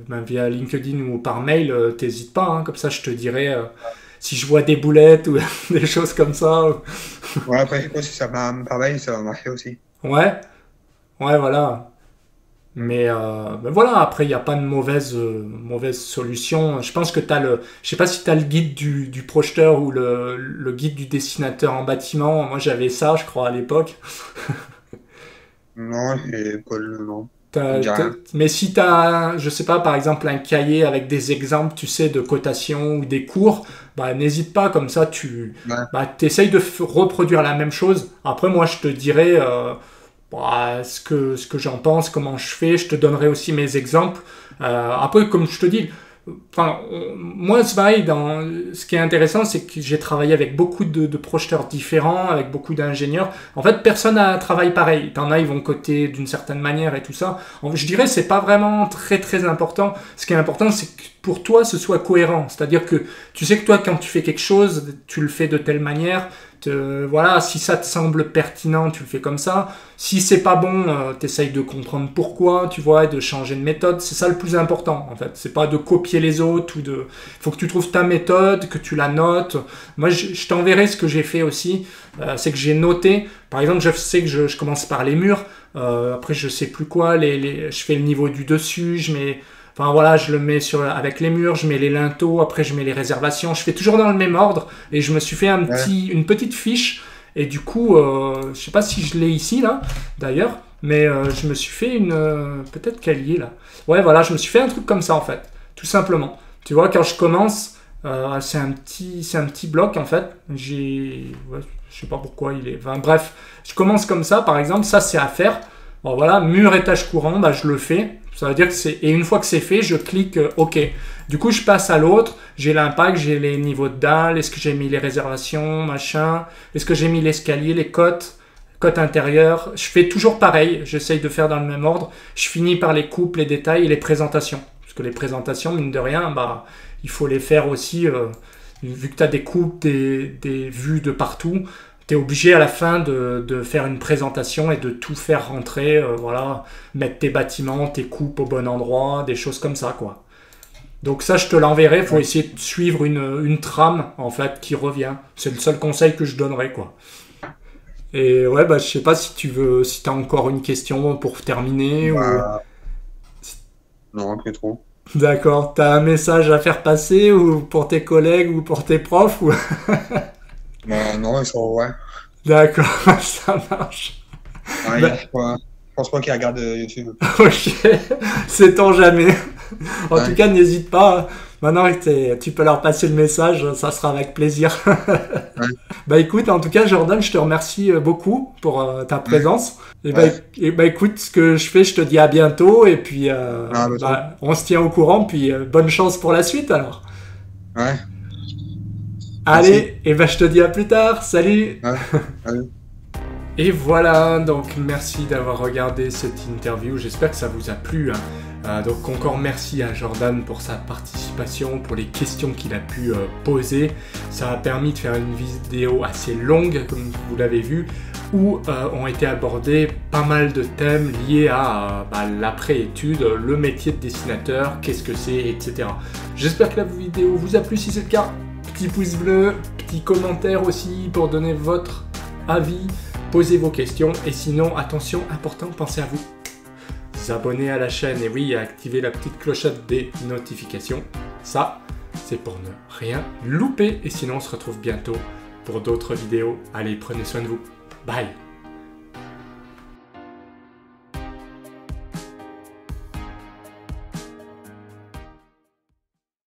même via LinkedIn ou par mail, t'hésites pas, hein, comme ça je te dirai si je vois des boulettes ou des choses comme ça. Ouais, après, si ça va par mail, ça va marcher aussi. Ouais, voilà. Mais voilà, après, il n'y a pas de mauvaise solution. Je pense que tu as je sais pas si tu as le guide du projeteur ou le guide du dessinateur en bâtiment. Moi, j'avais ça, je crois, à l'époque. Non, j'ai pas le nom. Mais si tu as, je sais pas, par exemple, un cahier avec des exemples, tu sais, de cotation ou des cours, bah, n'hésite pas, comme ça, t'essayes de reproduire la même chose. Après, moi, je te dirai ce que j'en pense, comment je fais, je te donnerai aussi mes exemples. Après, comme je te dis, moi, c'est pareil, ce qui est intéressant, c'est que j'ai travaillé avec beaucoup de projeteurs différents, avec beaucoup d'ingénieurs. En fait, personne n'a un travail pareil. T'en as, ils vont coter d'une certaine manière et tout ça. Je dirais, c'est pas vraiment très, très important. Ce qui est important, c'est que pour toi, ce soit cohérent. C'est-à-dire que tu sais que toi, quand tu fais quelque chose, tu le fais de telle manière. Voilà, si ça te semble pertinent, tu le fais comme ça. Si c'est pas bon, t'essayes de comprendre pourquoi, tu vois, et de changer de méthode. C'est ça le plus important, en fait. C'est pas de copier les autres faut que tu trouves ta méthode, que tu la notes. Moi, je t'enverrai ce que j'ai fait aussi. C'est que j'ai noté. Par exemple, je sais que je commence par les murs. Après, je sais plus quoi. Je fais le niveau du dessus. Enfin voilà, je le mets avec les murs, je mets les linteaux, après je mets les réservations. Je fais toujours dans le même ordre et je me suis fait une petite fiche. Et du coup, je sais pas si je l'ai ici là, d'ailleurs, mais je me suis fait peut-être qu'elle y est là. Ouais, voilà, je me suis fait un truc comme ça en fait, tout simplement. Tu vois, quand je commence, c'est un petit bloc en fait. Je sais pas pourquoi il est. Enfin bref, je commence comme ça, par exemple, ça c'est à faire. Bon voilà, mur étage courant, bah je le fais. Ça veut dire que et une fois que c'est fait, je clique OK. Du coup, je passe à l'autre. J'ai l'impact, j'ai les niveaux de dalles. Est-ce que j'ai mis les réservations, machin? Est-ce que j'ai mis l'escalier, les cotes intérieures? Je fais toujours pareil. J'essaye de faire dans le même ordre. Je finis par les coupes, les détails et les présentations. Parce que les présentations, mine de rien, bah, il faut les faire aussi. Vu que tu as des coupes, des vues de partout, tu es obligé à la fin de faire une présentation et de tout faire rentrer, voilà, mettre tes bâtiments, tes coupes au bon endroit, des choses comme ça, quoi. Donc ça, je te l'enverrai, il faut essayer de suivre une trame, en fait, qui revient. C'est le seul conseil que je donnerai, quoi. Et ouais, bah, je sais pas si tu as encore une question pour terminer ou... Non, après trop. D'accord, tu as un message à faire passer ou pour tes collègues ou pour tes profs ou... Non, ils sont ouais. D'accord, ça marche. Ouais, je pense pas qu'ils regardent YouTube. Ok, sait-on jamais. En tout cas, n'hésite pas. Maintenant, tu peux leur passer le message, ça sera avec plaisir. Bah écoute, en tout cas, Jordan, je te remercie beaucoup pour ta présence. Et bah écoute, ce que je fais, je te dis à bientôt. Et puis, on se tient au courant. Puis, bonne chance pour la suite alors. Ouais. Allez, et bah je te dis à plus tard. Salut. Salut. Et voilà, donc merci d'avoir regardé cette interview, j'espère que ça vous a plu. Donc encore merci à Jordan pour sa participation, pour les questions qu'il a pu poser. Ça a permis de faire une vidéo assez longue, comme vous l'avez vu, où ont été abordés pas mal de thèmes liés à l'après-étude, le métier de dessinateur, qu'est-ce que c'est, etc. J'espère que la vidéo vous a plu, si c'est le cas, petit pouce bleu, petit commentaire aussi pour donner votre avis. Posez vos questions et sinon, attention, important, pensez à vous abonner à la chaîne et oui, à activer la petite clochette des notifications. Ça, c'est pour ne rien louper et sinon, on se retrouve bientôt pour d'autres vidéos. Allez, prenez soin de vous. Bye!